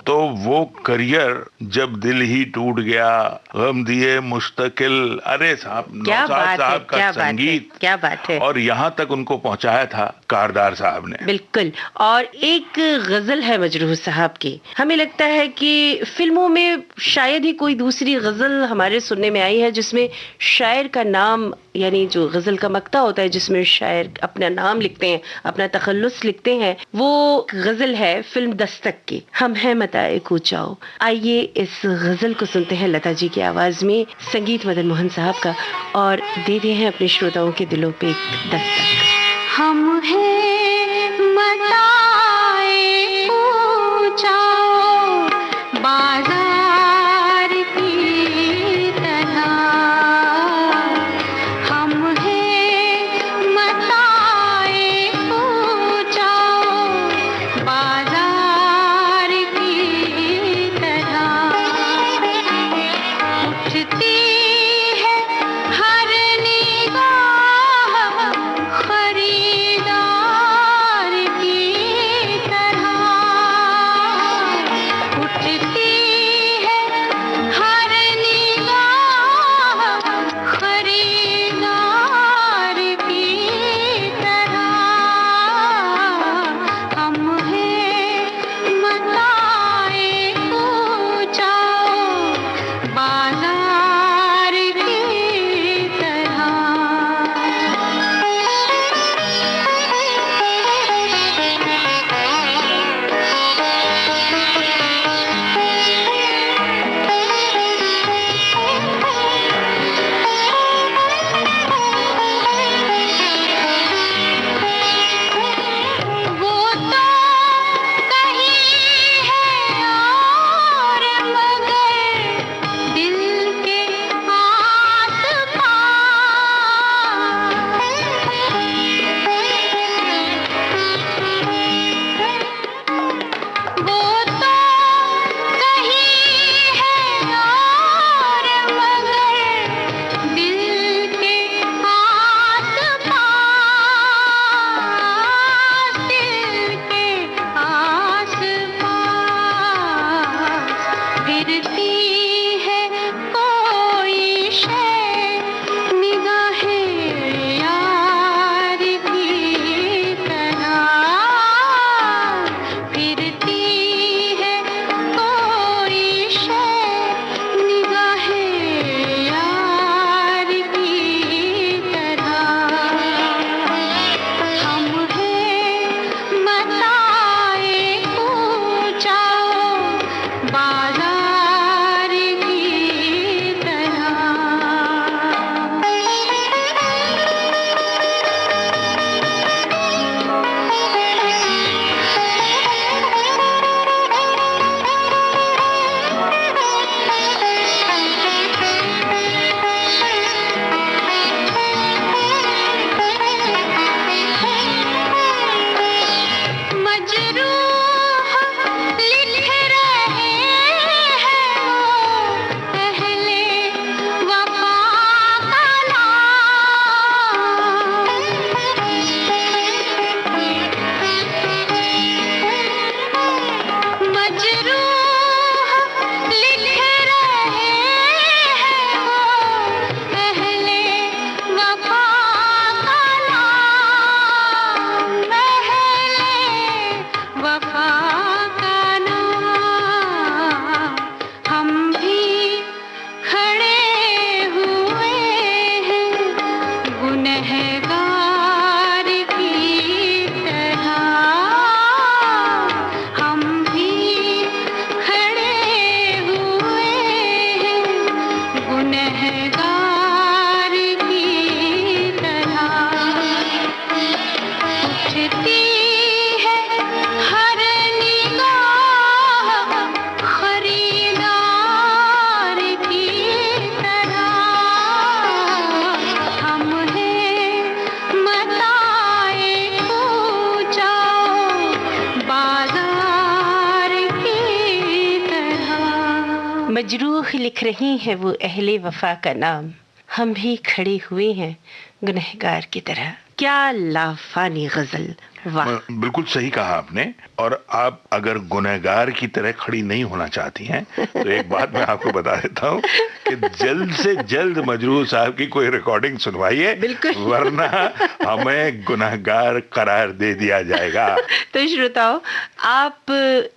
तो वो करियर जब दिल ही टूट गया, गम दिए मुस्तकिल, अरे साहब, नौशाद साहब का संगीत, क्या बात है। और यहाँ तक उनको पहुंचाया था कारदार साहब ने। बिल्कुल। और एक गजल है मजरूह साहब की, हमें लगता है कि फिल्मों में शायद ही कोई दूसरी गजल हमारे सुनने में आई है जिसमें शायर का नाम, यानी जो गजल का मक्ता होता है जिसमें शायर अपना नाम लिखते हैं, अपना तखल्लुस लिखते हैं, वो गजल है फिल्म दस्तक की, हम हैं मताए कूचाओ। आइए इस गजल को सुनते हैं लता जी की आवाज में, संगीत मदन मोहन साहब का, और देते हैं अपने श्रोताओं के दिलों पे एक दस्तक। हम हैं मताए कूचाओ बाजार की तरह, हम हैं मताए कूचाओ बाजार की तरह। करती है हर निगाह खरीदार की तरह। हम हैं मताए पूछो बाजार की तरह। मजरूह लिख रही है वो अहले वफा का नाम, हम भी खड़े हुए हैं गुनहगार की तरह। क्या लाफानी गजल, वाह। बिल्कुल सही कहा आपने। और आप अगर गुनहगार की तरह खड़ी नहीं होना चाहती हैं तो एक बात मैं आपको बता देता हूँ कि जल्द से जल्द मजरूह साहब की कोई रिकॉर्डिंग सुनवाइए, वरना हमें गुनहगार करार दे दिया जाएगा। तो श्रोताओ, आप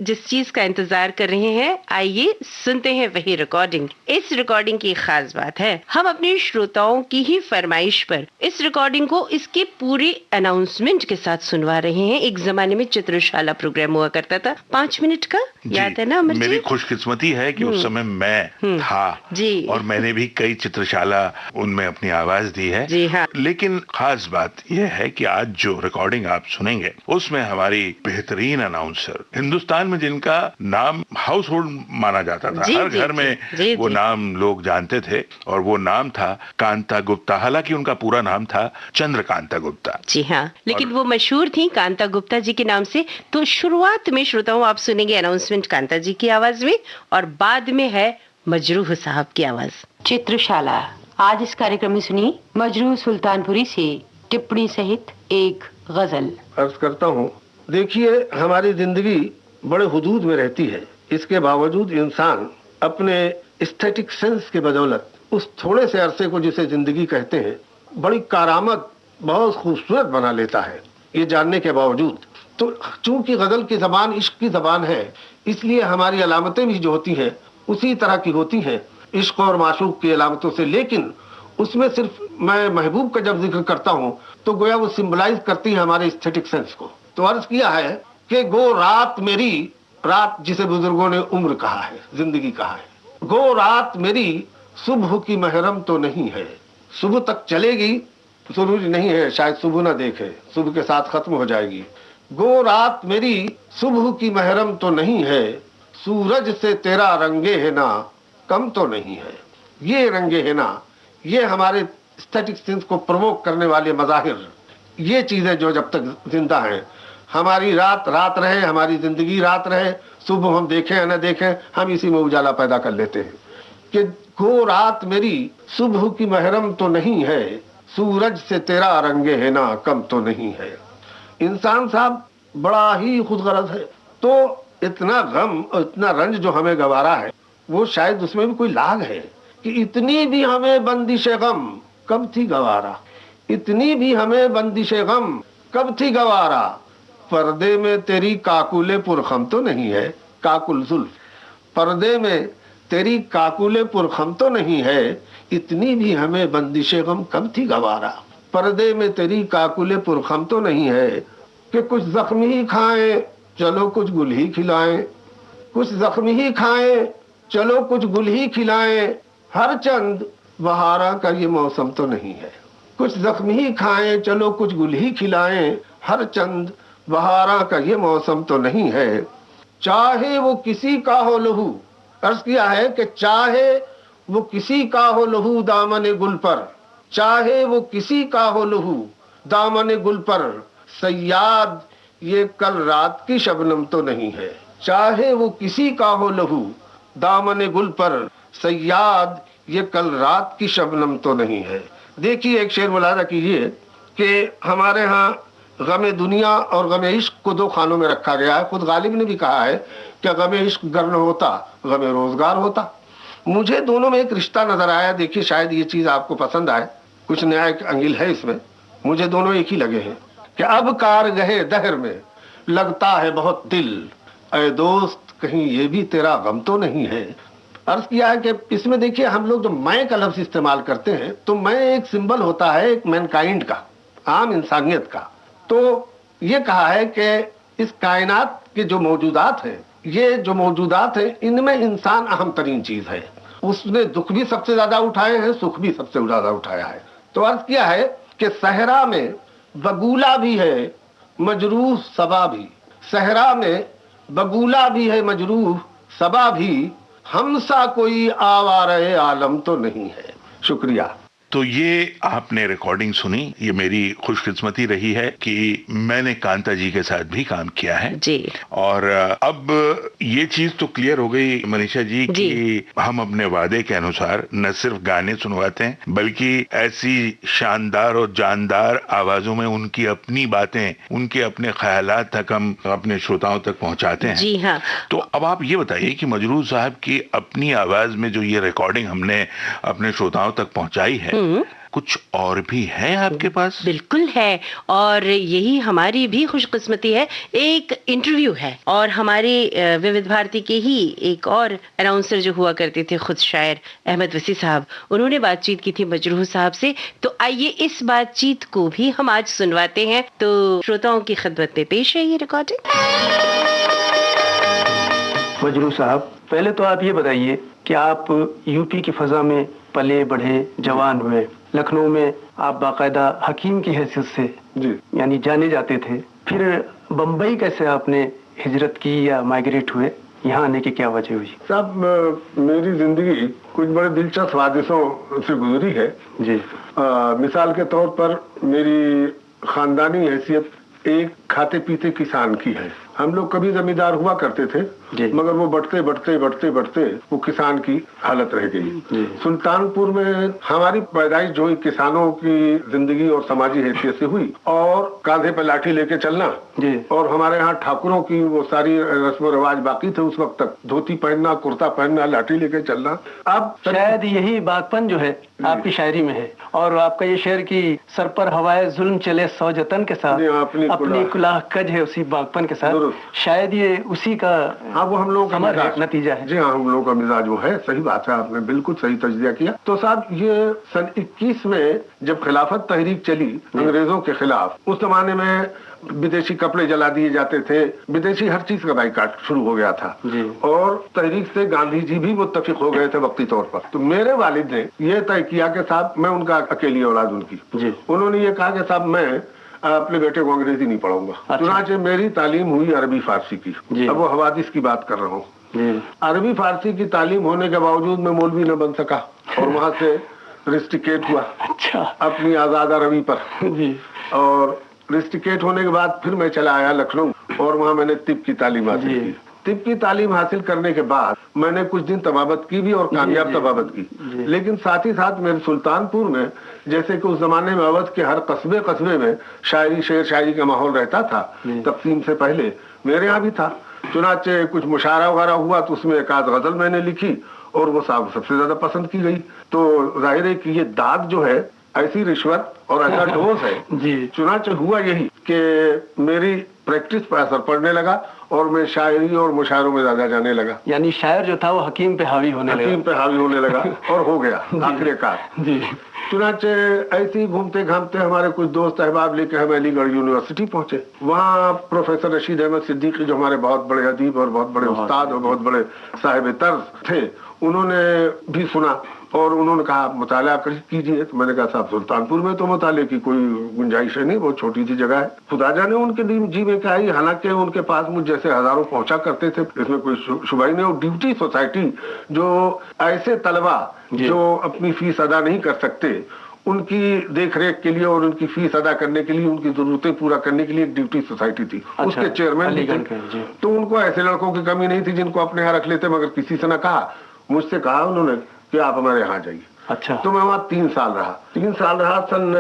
जिस चीज का इंतजार कर रहे हैं, आइए सुनते हैं वही रिकॉर्डिंग। इस रिकॉर्डिंग की खास बात है, हम अपने श्रोताओं की ही फरमाइश पर इस रिकॉर्डिंग को इसके पूरे अनाउंसमेंट के साथ सुनवा रहे हैं। एक जमाने में चित्रशाला प्रोग्राम हुआ करता था 5 मिनट का, याद है ना अमर जी? मेरी खुशकिस्मती है कि उस समय मैं था जी, और मैंने भी कई चित्रशाला उनमें अपनी आवाज दी है जी हाँ। लेकिन खास बात यह है कि आज जो रिकॉर्डिंग आप सुनेंगे उसमें हमारी बेहतरीन अनाउंसर, हिंदुस्तान में जिनका नाम हाउस होल्ड माना जाता था, हर घर में वो नाम लोग जानते थे, और वो नाम था कांता गुप्ता। हालांकि उनका पूरा नाम था चंद्रकांता गुप्ता। जी हाँ, लेकिन वो मशहूर थी कांता गुप्ता जी के नाम से। तो शुरुआत में श्रोताओं आप सुनेंगे अनाउंसमेंट कांता जी की आवाज में, और बाद में है मजरूह साहब की आवाज। चित्रशाला, आज इस कार्यक्रम में सुनिए मजरूह सुल्तानपुरी से टिप्पणी सहित एक गजल। अर्ज करता हूँ, देखिए हमारी जिंदगी बड़े हुदूद में रहती है, इसके बावजूद इंसान अपने एस्थेटिक सेंस के बदौलत उस थोड़े से अरसे को जिसे जिंदगी कहते हैं बड़ी कारामद, बहुत खूबसूरत बना लेता है। ये जानने के बावजूद तो चूंकि गजल की जबान इश्क की जबान है, इसलिए हमारी अलामतें भी जो होती हैं उसी तरह की होती हैं, इश्क और माशूक की अलामतों से। लेकिन उसमें सिर्फ मैं महबूब का जब जिक्र करता हूँ तो गोया वो सिंबलाइज करती है हमारे एस्थेटिक सेंस को। तो अर्ज किया है कि गो रात मेरी, रात जिसे बुजुर्गों ने उम्र कहा है, जिंदगी कहा है, गो रात मेरी सुबह की महरम तो नहीं है। सुबह तक चलेगी, जरूरी नहीं है, शायद सुबह ना देखे, सुबह के साथ खत्म हो जाएगी। गो रात मेरी सुबह की महरम तो नहीं है, सूरज से तेरा रंगे है ना कम तो नहीं है। ये रंगे है ना, ये हमारे एस्थेटिक सेंस को प्रवोक करने वाले मज़ाहिर, ये चीजें जो जब तक जिंदा हैं, हमारी रात रात रहे, हमारी जिंदगी रात रहे, सुबह हम देखें या न देखें, हम इसी में उजाला पैदा कर लेते हैं कि गो रात मेरी सुबह की महरम तो नहीं है, सूरज से तेरा रंगे है ना कम तो नहीं है। इंसान साहब बड़ा ही खुदगर्ज है, तो इतना गम और इतना रंज जो हमें गवारा है, वो शायद उसमें भी कोई लाग है कि इतनी भी हमें बंदिशे गम कब थी गवारा, इतनी भी हमें बंदिशे गम कब थी गवारा, पर्दे में तेरी काकुले पुरखम तो नहीं है, काकुल जुल्फ, पर्दे में तेरी काकुले पुरखम तो नहीं है, इतनी भी हमें बंदिशे गम कब थी गवारा, पर्दे में तेरी काकुले पुरखम तो नहीं है कि कुछ जख्मी ही खाएं चलो कुछ गुल ही खिलाएं, कुछ जख्मी ही खाएं चलो कुछ गुल ही खिलाएं, हर चंद बहारा का ये मौसम तो नहीं है। कुछ जख्मी ही खाएं चलो कुछ गुल ही खिलाएं, हर चंद बहारा का ये मौसम तो नहीं है। चाहे वो किसी का हो लहू, अर्ज किया है कि चाहे वो किसी का हो लहू दामन गुल पर, चाहे वो किसी का हो लहू दामन गुल पर, सयाद ये कल रात की शबनम तो नहीं है। चाहे वो किसी का हो लहू दामन गुल पर, सयाद ये कल रात की शबनम तो नहीं है। देखिए एक शेर मुलाजा कीजिए कि हमारे यहाँ गमे दुनिया और गमे इश्क को दो खानों में रखा गया है। खुद गालिब ने भी कहा है कि गमे इश्क गर न होता गमे रोजगार होता। मुझे दोनों में एक रिश्ता नजर आया। देखिए शायद ये चीज आपको पसंद आए, कुछ नया एक अंगिल है इसमें। मुझे दोनों एक ही लगे हैं कि अब कार गहे दहर में लगता है बहुत दिल, ऐ दोस्त कहीं ये भी तेरा गम तो नहीं है। अर्ज किया है कि इसमें देखिए हम लोग जो मैं का लफ्ज इस्तेमाल करते हैं तो मैं एक सिंबल होता है एक मैनकाइंड का, आम इंसानियत का। तो ये कहा है कि इस कायनात के जो मौजूदात हैं, ये जो मौजूदात हैं, इनमें इंसान अहम तरीन चीज है। उसने दुख भी सबसे ज्यादा उठाए हैं, सुख भी सबसे ज्यादा उठाया है। तो अर्ज किया है कि सहरा में बगूला भी है मजरूह सबा भी, सहरा में बगूला भी है मजरूह सबा भी, हमसा कोई आवारे आलम तो नहीं है। शुक्रिया। तो ये आपने रिकॉर्डिंग सुनी, ये मेरी खुशकिस्मती रही है कि मैंने कांता जी के साथ भी काम किया है जी। और अब ये चीज तो क्लियर हो गई मनीषा जी कि हम अपने वादे के अनुसार न सिर्फ गाने सुनवाते हैं बल्कि ऐसी शानदार और जानदार आवाजों में उनकी अपनी बातें, उनके अपने ख्यालात तक हम अपने श्रोताओं तक पहुंचाते हैं। जी हाँ। तो अब आप ये बताइए कि मजरूह साहब की अपनी आवाज में जो ये रिकॉर्डिंग हमने अपने श्रोताओं तक पहुंचाई है, कुछ और भी है आपके पास? बिल्कुल है, और यही हमारी भी खुशकिस्मती है। एक इंटरव्यू है, और हमारे विविध भारती के ही एक और अनाउंसर जो हुआ करते थे, खुद शायर अहमद वसी साहब, उन्होंने बातचीत की थी मजरूह साहब से। तो आइए इस बातचीत को भी हम आज सुनवाते हैं। तो श्रोताओं की खिदमत में पेश है ये रिकॉर्डिंग। मजरूह साहब, पहले तो आप ये बताइए कि आप यूपी की फजा में पले बढ़े, जवान हुए, लखनऊ में आप बाकायदा हकीम की हैसियत से जी यानी जाने जाते थे, फिर बम्बई कैसे आपने हिजरत की या माइग्रेट हुए, यहाँ आने की क्या वजह हुई? साहब, मेरी जिंदगी कुछ बड़े दिलचस्प हादिसों से गुजरी है जी। मिसाल के तौर पर मेरी खानदानी हैसियत एक खाते पीते किसान की है। हम लोग कभी जमींदार हुआ करते थे, मगर वो बढ़ते बढ़ते बढ़ते बढ़ते वो किसान की हालत रह गई। सुल्तानपुर में हमारी पैदाइश जो किसानों की जिंदगी और समाजी हैसियत से हुई, और कांधे पर लाठी लेके चलना, और हमारे यहाँ ठाकुरों की वो सारी रस्म रिवाज बाकी थे उस वक्त तक, धोती पहनना, कुर्ता पहनना, लाठी लेके चलना। अब शायद यही बागपन जो है आपकी शायरी में है, और आपका ये शेर की सर पर हवाए जुल्म चले सौ जतन के साथ, अपनी कुलाह कज है उसी बागपन के साथ, शायद ये उसी का वो हम लोग का नतीजा है। जी हाँ, हम लोगों का मिजाज वो है। सही बात है, आपने बिल्कुल सही तजजिया किया। तो साहब, ये सन 21 में जब खिलाफत तहरीक चली अंग्रेजों के खिलाफ, उस जमाने में विदेशी कपड़े जला दिए जाते थे, विदेशी हर चीज का बाइकाट शुरू हो गया था, और तहरीक से गांधी जी भी मुत्तफिक हो गए थे वक्ती तौर पर। तो मेरे वालिद ने यह तय किया कि साहब, मैं उनका अकेली औलाद उनकी, उन्होंने ये कहा कि साहब मैं अपने बेटे को अंग्रेजी नहीं पढ़ाऊंगा। चुनाचे मेरी तालीम हुई अरबी फारसी की। अब वो हवादिस की बात कर रहा हूँ। अरबी फारसी की तालीम होने के बावजूद मैं मौलवी न बन सका, और वहाँ से रिस्ट्रिकेट हुआ अपनी आजाद अरबी पर, और रिस्ट्रिकेट होने के बाद फिर मैं चला आया लखनऊ, और वहाँ मैंने तिब की तालीम हासिल की। तिब की तालीम हासिल करने के बाद मैंने कुछ दिन तबाबत की भी, और कामयाब तबाबत की। लेकिन साथ ही साथ मेरे सुल्तानपुर में, जैसे कि उस जमाने में अवध के हर कस्बे कस्बे में शायरी, शेर शायरी का माहौल रहता था, तक़सीम से पहले मेरे यहाँ भी था। चुनाचे कुछ मुशायरा वगैरह हुआ तो उसमें एक आध गजल मैंने लिखी, और वो साहब सबसे ज्यादा पसंद की गई। तो जाहिर है कि ये दाग जो है, ऐसी रिश्वत और ऐसा डोज है जी। चुनाचे हुआ यही कि मेरी प्रैक्टिस पर असर पड़ने लगा, और मैं शायरी और मुशायरों में ज्यादा जाने लगा। यानी शायर जो था वो हकीम पे हावी होने लगा, और हो गया आखिरकार जी। चुनाचे ऐसे ही घूमते घामते हमारे कुछ दोस्त अहबाब लेके हम अलीगढ़ यूनिवर्सिटी पहुंचे। वहाँ प्रोफेसर रशीद अहमद सिद्दीकी, जो हमारे बहुत बड़े अदीब और बहुत बड़े उस्ताद और बहुत बड़े साहिब तर्ज थे, उन्होंने भी सुना, और उन्होंने कहा मुताला कीजिए। तो मैंने कहा साहब, सुल्तानपुर में तो मुताले की कोई गुंजाइश नहीं, बहुत छोटी सी जगह है। खुदा जाने उनके जी में क्या है, हालांकि उनके पास मुझ जैसे हजारों पहुंचा करते थे, इसमें कोई शुबा ही नहीं। और ड्यूटी सोसाइटी, जो ऐसे तलबा जो अपनी फीस अदा नहीं कर सकते, उनकी देख रेख के लिए और उनकी फीस अदा करने के लिए, उनकी जरूरतें पूरा करने के लिए एक ड्यूटी सोसाइटी थी। उसके चेयरमैन भी थे। तो उनको ऐसे लड़कों की कमी नहीं थी जिनको अपने यहाँ रख लेते, मगर किसी से न कहा, मुझसे कहा उन्होंने कि आप हमारे यहाँ जाइए। अच्छा। तो मैं वहाँ 3 साल रहा। सन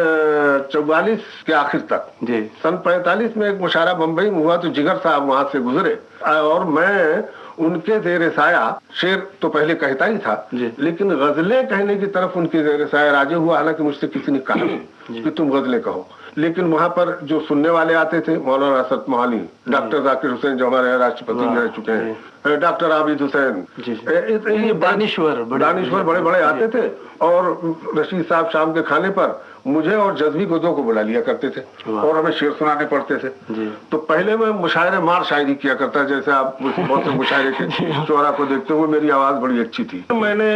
44 के आखिर तक जी। सन 45 में एक मुशायरा बम्बई में हुआ, तो जिगर साहब वहाँ से गुजरे, और मैं उनके ज़ेर साया, शेर तो पहले कहता ही था, लेकिन गजलें कहने की तरफ उनके ज़ेर साया राजी हुआ। हालांकि मुझसे किसी ने कहा कि तुम गजलें कहो, लेकिन वहाँ पर जो सुनने वाले आते थे, मौलाना असद मोहाली, डॉक्टर जाकिर हुसैन जो हमारे राष्ट्रपति रह चुके हैं, डॉक्टर आबिद हुसैन, दानिश्वर बड़े बड़े आते थे, और रशीद साहब शाम के खाने पर मुझे और जज्बी को 2 को बुला लिया करते थे, और हमें शेर सुनाने पड़ते थे। तो पहले मैं मुशायरे मार शायरी किया करता, जैसे आप बहुत से मुशायरे के शोरा को देखते हुए मेरी आवाज बड़ी अच्छी थी। मैंने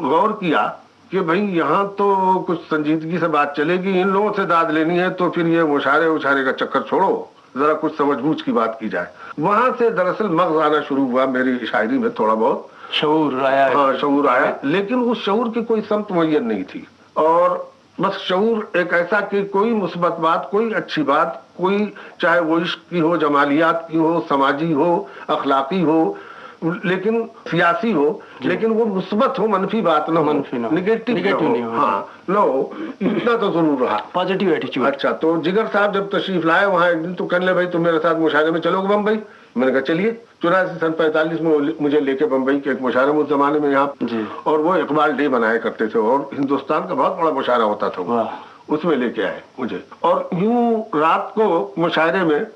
गौर किया कि भाई यहाँ तो कुछ संजीदगी से बात चलेगी, इन लोगों से दाद लेनी है, तो फिर ये मुशायरे उशायरे का चक्कर छोड़ो, जरा कुछ समझबूझ की बात की जाए। वहां से दरअसल मग़ज़ आना शुरू हुआ मेरी शायरी में, थोड़ा बहुत शऊर आया। हाँ, शऊर आया, लेकिन उस शऊर की कोई समत मुय्यन नहीं थी। और बस शऊर एक ऐसा कि कोई मुस्बत बात, कोई अच्छी बात, कोई चाहे वो इश्क की हो, जमालियात की हो, समाजी हो, अखलाकी हो, लेकिन सियासी हो, लेकिन वो मुस्बत हो, मनफी बात ना हो, निगेटिव नहीं हो। हाँ, ना हो, इतना तो जरूर रहा, पॉजिटिव एटीट्यूड। अच्छा, तो जिगर साहब जब तशरीफ लाए वहाँ एक दिन, तो कहने भाई तुम मेरे साथ मुशायरे में चलोगे बम्बई? मैंने कहा चलिए। चुनाचे सन 45 में मुझे लेके बम्बई के एक मुशायरे में उस जमाने में यहाँ, और वो इकबाल डे बनाया करते थे और हिंदुस्तान का बहुत बड़ा मुशायरा होता था वो, उसमें लेके आए मुझे। और यूं रात को मुशायरे में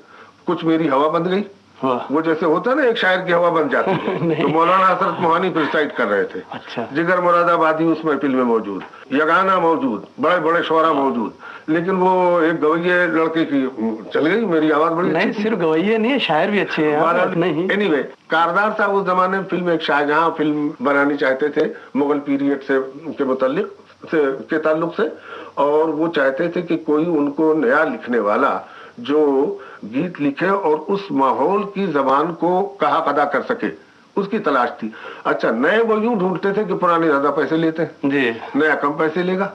कुछ मेरी हवा बन गई, वो जैसे होता है ना एक शायर की हवा बन जाती है। तो मौलाना हसरत मोहानी प्रिसाइड कर रहे थे। अच्छा। जिगर मुरादाबादी उस महफिल में मौजूद, यगाना मौजूद, बड़े बड़े शोरा मौजूद, लेकिन वो एक गवैये लड़के की चल गई। मेरी आवाज बड़ी नहीं, सिर्फ गवैये नहीं, शायर भी अच्छे हैं। एनीवे, कारदार साहब उस जमाने में फिल्म एक शाहजहां फिल्म बनानी चाहते थे मुगल पीरियड से के मुताल्लिक के ताल्लुक से, और वो चाहते थे कि कोई उनको नया लिखने वाला जो गीत लिखे और उस माहौल की जबान को कहा अदा कर सके, उसकी तलाश थी। अच्छा, नए वो यूं ढूंढते थे कि पुराने ज्यादा पैसे लेते हैं जी, नया कम पैसे लेगा।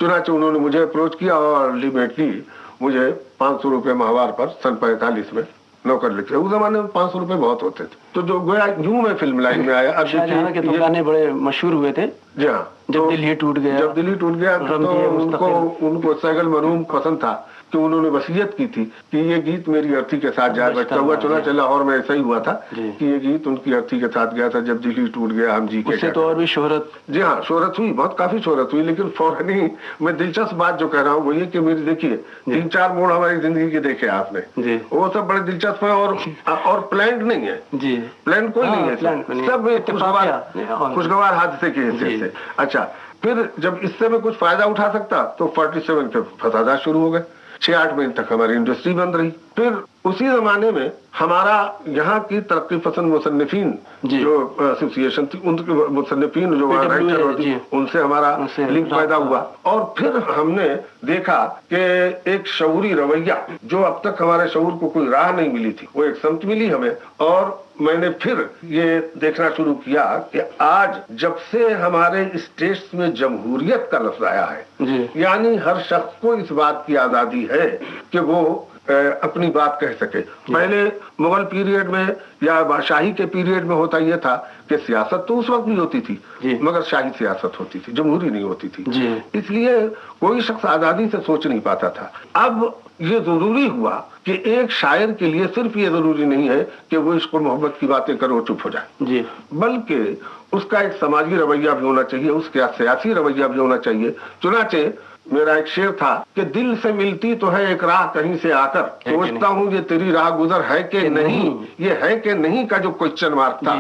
चुनाचे उन्होंने मुझे अप्रोच किया और अल्टीमेटली मुझे 500 रुपए माहवार पर सन 45 में नौकर लिखे। उस जमाने में 500 रुपए बहुत होते थे। तो जो गोया यूं मैं फिल्म लाइन में आया। अब शाहजहां के तो गाने बड़े मशहूर हुए थे। जी हाँ, जब दिल ही टूट गया, जब दिल ही टूट गया, तो उनको सैगल मरूम पसंद था कि उन्होंने वसीयत की थी कि ये गीत मेरी अर्थी के साथ जाए बजता हुआ। चुनाचे लाहौर में ऐसा ही हुआ था कि ये गीत उनकी अर्थी के साथ गया था, जब दिल ही टूट गया हम जी के। उससे तो और भी शोहरत। जी हाँ, शोहरत हुई, बहुत काफी शोहरत हुई, लेकिन फौरन ही मैं दिलचस्प बात जो कह रहा हूँ वो ये कि मेरी देखिए 3-4 मोड़ हमारी जिंदगी के देखे आपने, वो सब बड़े दिलचस्प है और प्लान्ड नहीं है जी, प्लान कोई नहीं है, सब खुशगवार हादसे के हिस्से से। अच्छा, फिर जब इससे मैं कुछ फायदा उठा सकता तो 47 के फसादात शुरू हो गए। 6-8 महीने तक हमारी इंडस्ट्री बंद रही। फिर उसी जमाने में हमारा यहाँ की तरक्की पसंद मुसन्निफीन जो एसोसिएशन थी, उनके मुसन्निफीन जो राइटर होती, उनसे हमारा लिंक पैदा हुआ। और फिर हमने देखा कि एक शऊरी रवैया जो अब तक हमारे शऊर को कोई राह नहीं मिली थी, वो एक समत मिली हमें। और मैंने फिर ये देखना शुरू किया कि आज जब से हमारे स्टेट्स में जमहूरियत का लफ्ज आया है, यानी हर शख्स को इस बात की आजादी है कि वो अपनी बात कह सके। पहले मुगल पीरियड में या शाही के पीरियड में होता यह था कि सियासत तो उस वक्त भी होती थी, मगर शाही सियासत होती थी, जमहूरी नहीं होती थी, इसलिए कोई शख्स आजादी से सोच नहीं पाता था। अब ये जरूरी हुआ कि एक शायर के लिए सिर्फ ये जरूरी नहीं है कि वो इश्क और मोहब्बत की बातें करे और चुप हो जाए, बल्कि उसका एक समाजी रवैया भी होना चाहिए, उसका सियासी रवैया भी होना चाहिए। चुनाचे मेरा एक शेर था कि दिल से मिलती तो है एक राह कहीं से आकर, सोचता हूँ ये तेरी राह गुजर है कि नहीं, ये है कि नहीं का जो क्वेश्चन मार्क था,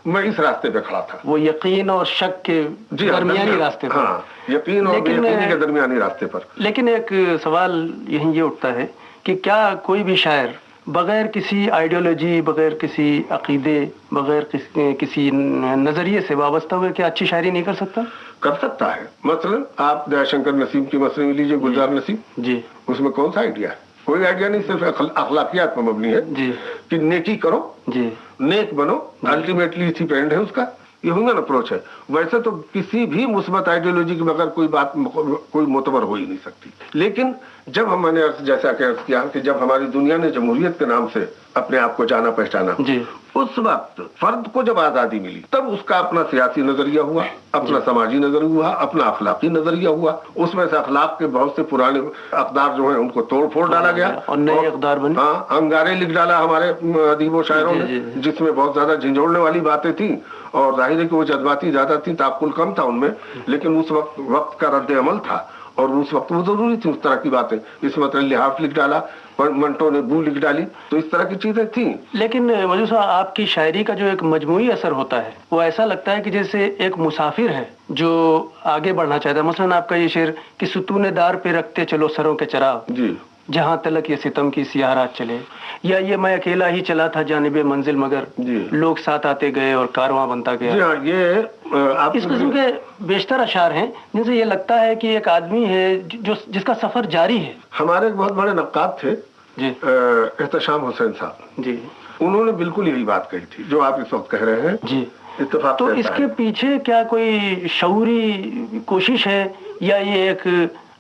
मैं इस रास्ते पे खड़ा था, वो यकीन और शक के दरमियानी रास्ते पर। हाँ, यकीन और बेयकीनी के दरमियानी रास्ते पर। लेकिन एक सवाल यही ये उठता है कि क्या कोई भी शायर बगैर किसी आइडियोलॉजी, बगैर किसी अकीदे, बगैर किसी नजरिए से वाबस्ता हुए क्या अच्छी शायरी नहीं कर सकता? कर सकता है। मसलन आप दयाशंकर नसीम की मसले लीजिए, गुलजार नसीम जी, उसमें कौन सा आइडिया है? कोई आइडिया नहीं, सिर्फ अखलाकियात पर मबनी है जी, कि नेकी करो जी, नेक बनो, अल्टीमेटली इसी पे एंड है उसका। ये ह्यूमन अप्रोच है। वैसे तो किसी भी मुस्बत आइडियोलॉजी के बगैर कोई बात कोई मोतबर हो ही नहीं सकती। लेकिन जब मैंने जैसा कि अर्ज किया कि जब हमारी दुनिया ने जमहूरियत के नाम से अपने आप को जाना पहचाना, उस वक्त फर्द को जब आजादी मिली तब उसका अपना सियासी नजरिया हुआ, अपना समाजी नजरिया हुआ, अपना अखलाकी नजरिया हुआ। उसमें से अखलाक के बहुत से पुराने अकदार जो है उनको तोड़ फोड़ डाला गया और नए अकदार बने। हाँ, अंगारे लिख डाला हमारे अदीबों शायरों ने, जिसमें बहुत ज्यादा झंझोड़ने वाली बातें थी और जाहिर है कि वो जज्बाती ज्यादा थी, ताकुल कम था उनमें, लेकिन उस वक्त का रद्द अमल था और उस वक्त वो जरूरी थी उस तरह की बातें। इसमें लिहाफ लिख डाला, मंटो ने बू लिख डाली, तो इस तरह की चीजें थी। लेकिन मौजूद साहब, आपकी शायरी का जो एक मजमूई असर होता है वो ऐसा लगता है कि जैसे एक मुसाफिर है जो आगे बढ़ना चाहता है। मसलन आपका ये शेर कि सुतूने दार पे रखते चलो सरों के चराग जी, जहाँ तलक ये सितम की सियाह रात चले, या ये मैं अकेला ही चला था जानिबे मंजिल मगर लोग साथ आते गए और कारवां बनता गया। जी हाँ, ये इस किस्म के बेशतर अशार हैं जिनसे ये लगता है कि एक आदमी है जो जिसका सफर जारी है। हमारे एक बहुत बड़े नक्काद थे जी, एहतशाम हुसैन साहब जी, उन्होंने बिल्कुल यही बात कही थी जो आप इस वक्त कह रहे हैं जी। इत्तेफाक तो इसके पीछे क्या कोई शऊरी कोशिश है या ये एक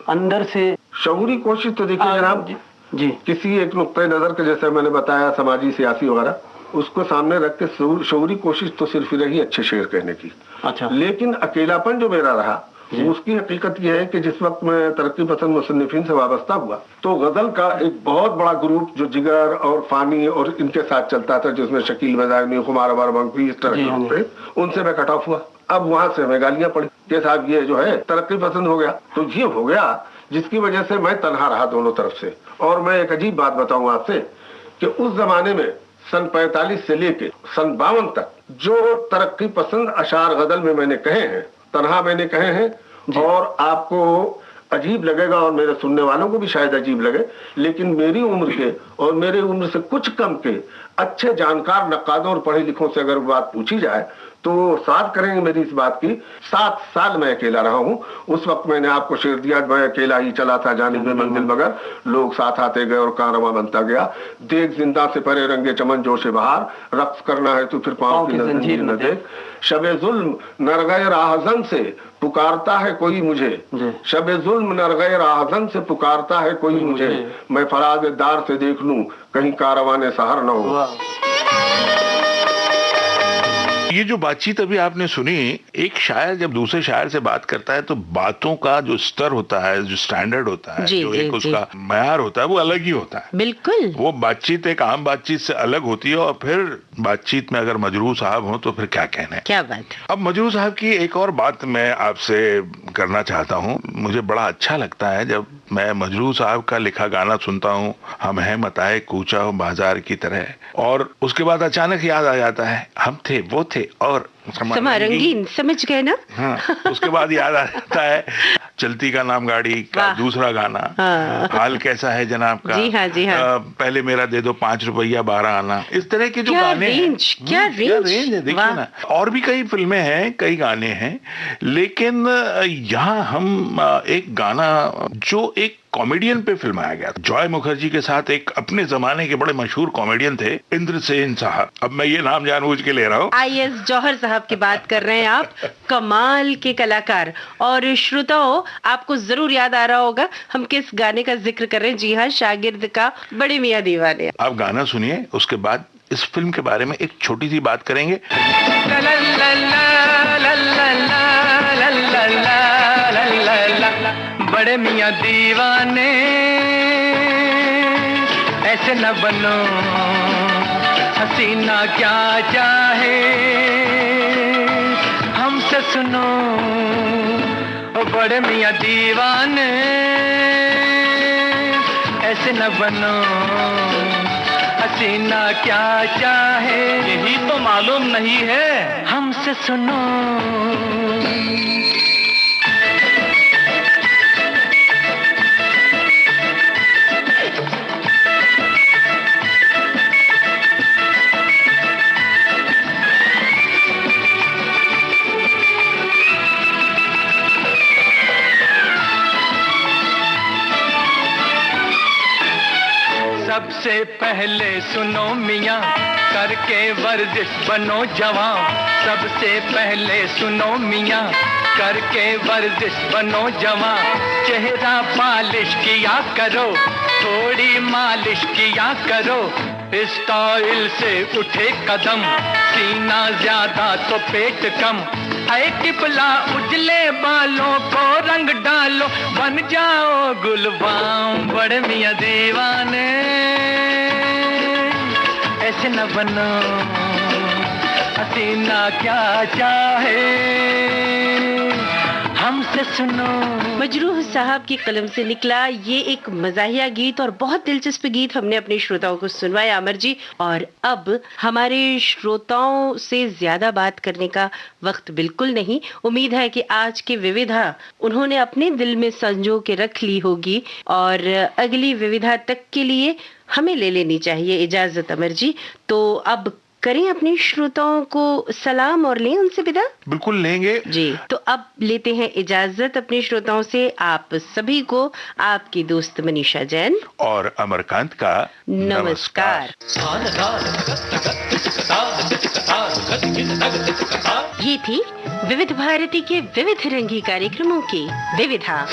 अंदर से शऊरी कोशिश? तो देखिए जनाब जी, किसी एक नुक्ते नजर के, जैसे मैंने बताया, समाजी सियासी वगैरह, उसको सामने रख के शऊरी कोशिश तो सिर्फ रही अच्छे शेर कहने की। अच्छा। लेकिन अकेलापन जो मेरा रहा, उसकी हकीकत यह है कि जिस वक्त मैं तरक्की पसंद मुसन्निफीन से वाबस्ता हुआ तो गजल का एक बहुत बड़ा ग्रुप जो जिगर और फानी और इनके साथ चलता था, जिसमें शकील मदानी, खुमार अबार मंगवी, इस तरह के, उनसे मैं कट ऑफ हुआ। अब वहां से हमें गालियां पड़ी कि साहब ये जो है तरक्की पसंद हो गया। तो ये हो गया जिसकी वजह से मैं तनहा रहा दोनों तरफ से। और मैं एक अजीब बात बताऊं आपसे कि उस जमाने में सन 45 से लेके सन 52 तक जो तरक्की पसंद अशार गजल में मैंने कहे हैं, तनहा मैंने कहे हैं, और आपको अजीब लगेगा और मेरे सुनने वालों को भी शायद अजीब लगे, लेकिन मेरी उम्र के और मेरे उम्र से कुछ कम के अच्छे जानकार नक्कादों और पढ़े लिखों से अगर बात पूछी जाए तो साथ करेंगे मेरी इस बात की। 7 साल मैं अकेला रहा हूँ। उस वक्त मैंने आपको शेर दिया, मैं अकेला ही चला था जानिब मंजिल, मगर लोग साथ आते गए और कारवां बनता गया। देख जिंदा से परे रंगे चमन जोशे बहार, रक्स करना है तो फिर पाँव की जंजीर न देख। शबे जुल्म नरगए राहजन से पुकारता है कोई मुझे, शबे जुल्म नरगए राहजन से पुकारता है कोई मुझे, मैं फराज दार से देख लूं कहीं कारवाने सहर न हो। ये जो बातचीत अभी आपने सुनी, एक शायर जब दूसरे शायर से बात करता है तो बातों का जो स्तर होता है, जो स्टैंडर्ड होता है, जो एक उसका मयार होता है, वो अलग ही होता है। बिल्कुल। वो बातचीत एक आम बातचीत से अलग होती है। और फिर बातचीत में अगर मजरूह साहब हो तो फिर क्या कहना है। क्या बात। अब मजरूह साहब की एक और बात मैं आपसे करना चाहता हूँ। मुझे बड़ा अच्छा लगता है जब मैं मजरूह साहब का लिखा गाना सुनता हूँ, हम हैं मताए कूचा हो बाजार की तरह, और उसके बाद अचानक याद आ जाता है हम थे वो थे और समा रंगीन, समझ गए ना। हाँ, उसके बाद याद आ जाता है चलती का नाम गाड़ी का दूसरा गाना, हाँ। हाल कैसा है जनाब का, जी हाँ, जी हाँ। पहले मेरा दे दो 5 रुपया 12 आना। इस तरह के जो गाने हैं, क्या रेंज है, देखिए ना। और भी कई फिल्में हैं, कई गाने हैं, लेकिन यहाँ हम एक गाना जो एक कॉमेडियन पे फिल्माया गया, जॉय मुखर्जी के साथ एक अपने जमाने के बड़े मशहूर कॉमेडियन थे इंद्रसेन साहब। अब मैं ये नाम जानबूझ के ले रहा हूँ। IS जौहर साहब की बात कर रहे हैं आप, कमाल के कलाकार। और श्रोताओं, आपको जरूर याद आ रहा होगा हम किस गाने का जिक्र कर रहे हैं। जी हाँ, शागिर्द का बड़े मियां दीवाने। आप गाना सुनिए, उसके बाद इस फिल्म के बारे में एक छोटी सी बात करेंगे। बड़े मियां दीवाने ऐसे न बनो, हसीना क्या चाहे हमसे सुनो। बड़े मियां दीवाने ऐसे न बनो, हसीना क्या चाहे यही तो मालूम नहीं है हमसे सुनो। सबसे पहले सुनो मियाँ, करके वर्जिश बनो जवां। सबसे पहले सुनो मियाँ, करके वर्जिश बनो जवां। चेहरा पालिश किया करो, थोड़ी मालिश किया करो। स्टाइल से उठे कदम, सीना ज्यादा तो पेट कम। ऐ टिपला उजले बालों को रंग डालो, बन जाओ गुलबाम। बड़े मियां दीवाने ऐसे न बनो, हसीना क्या चाहे हमसे सुनो। मजरूह साहब की कलम से निकला ये एक मजाहिया गीत और बहुत दिलचस्प गीत हमने अपने श्रोताओं को सुनवाया अमर जी। और अब हमारे श्रोताओं से ज्यादा बात करने का वक्त बिल्कुल नहीं। उम्मीद है कि आज की विविधा उन्होंने अपने दिल में संजो के रख ली होगी और अगली विविधा तक के लिए हमें ले लेनी चाहिए इजाजत अमर जी। तो अब करें अपने श्रोताओं को सलाम और लें उनसे विदा। बिल्कुल लेंगे जी। तो अब लेते हैं इजाजत अपने श्रोताओं से। आप सभी को आपकी दोस्त मनीषा जैन और अमरकांत का नमस्कार। ये थी विविध भारती के विविध रंगी कार्यक्रमों की विविधा।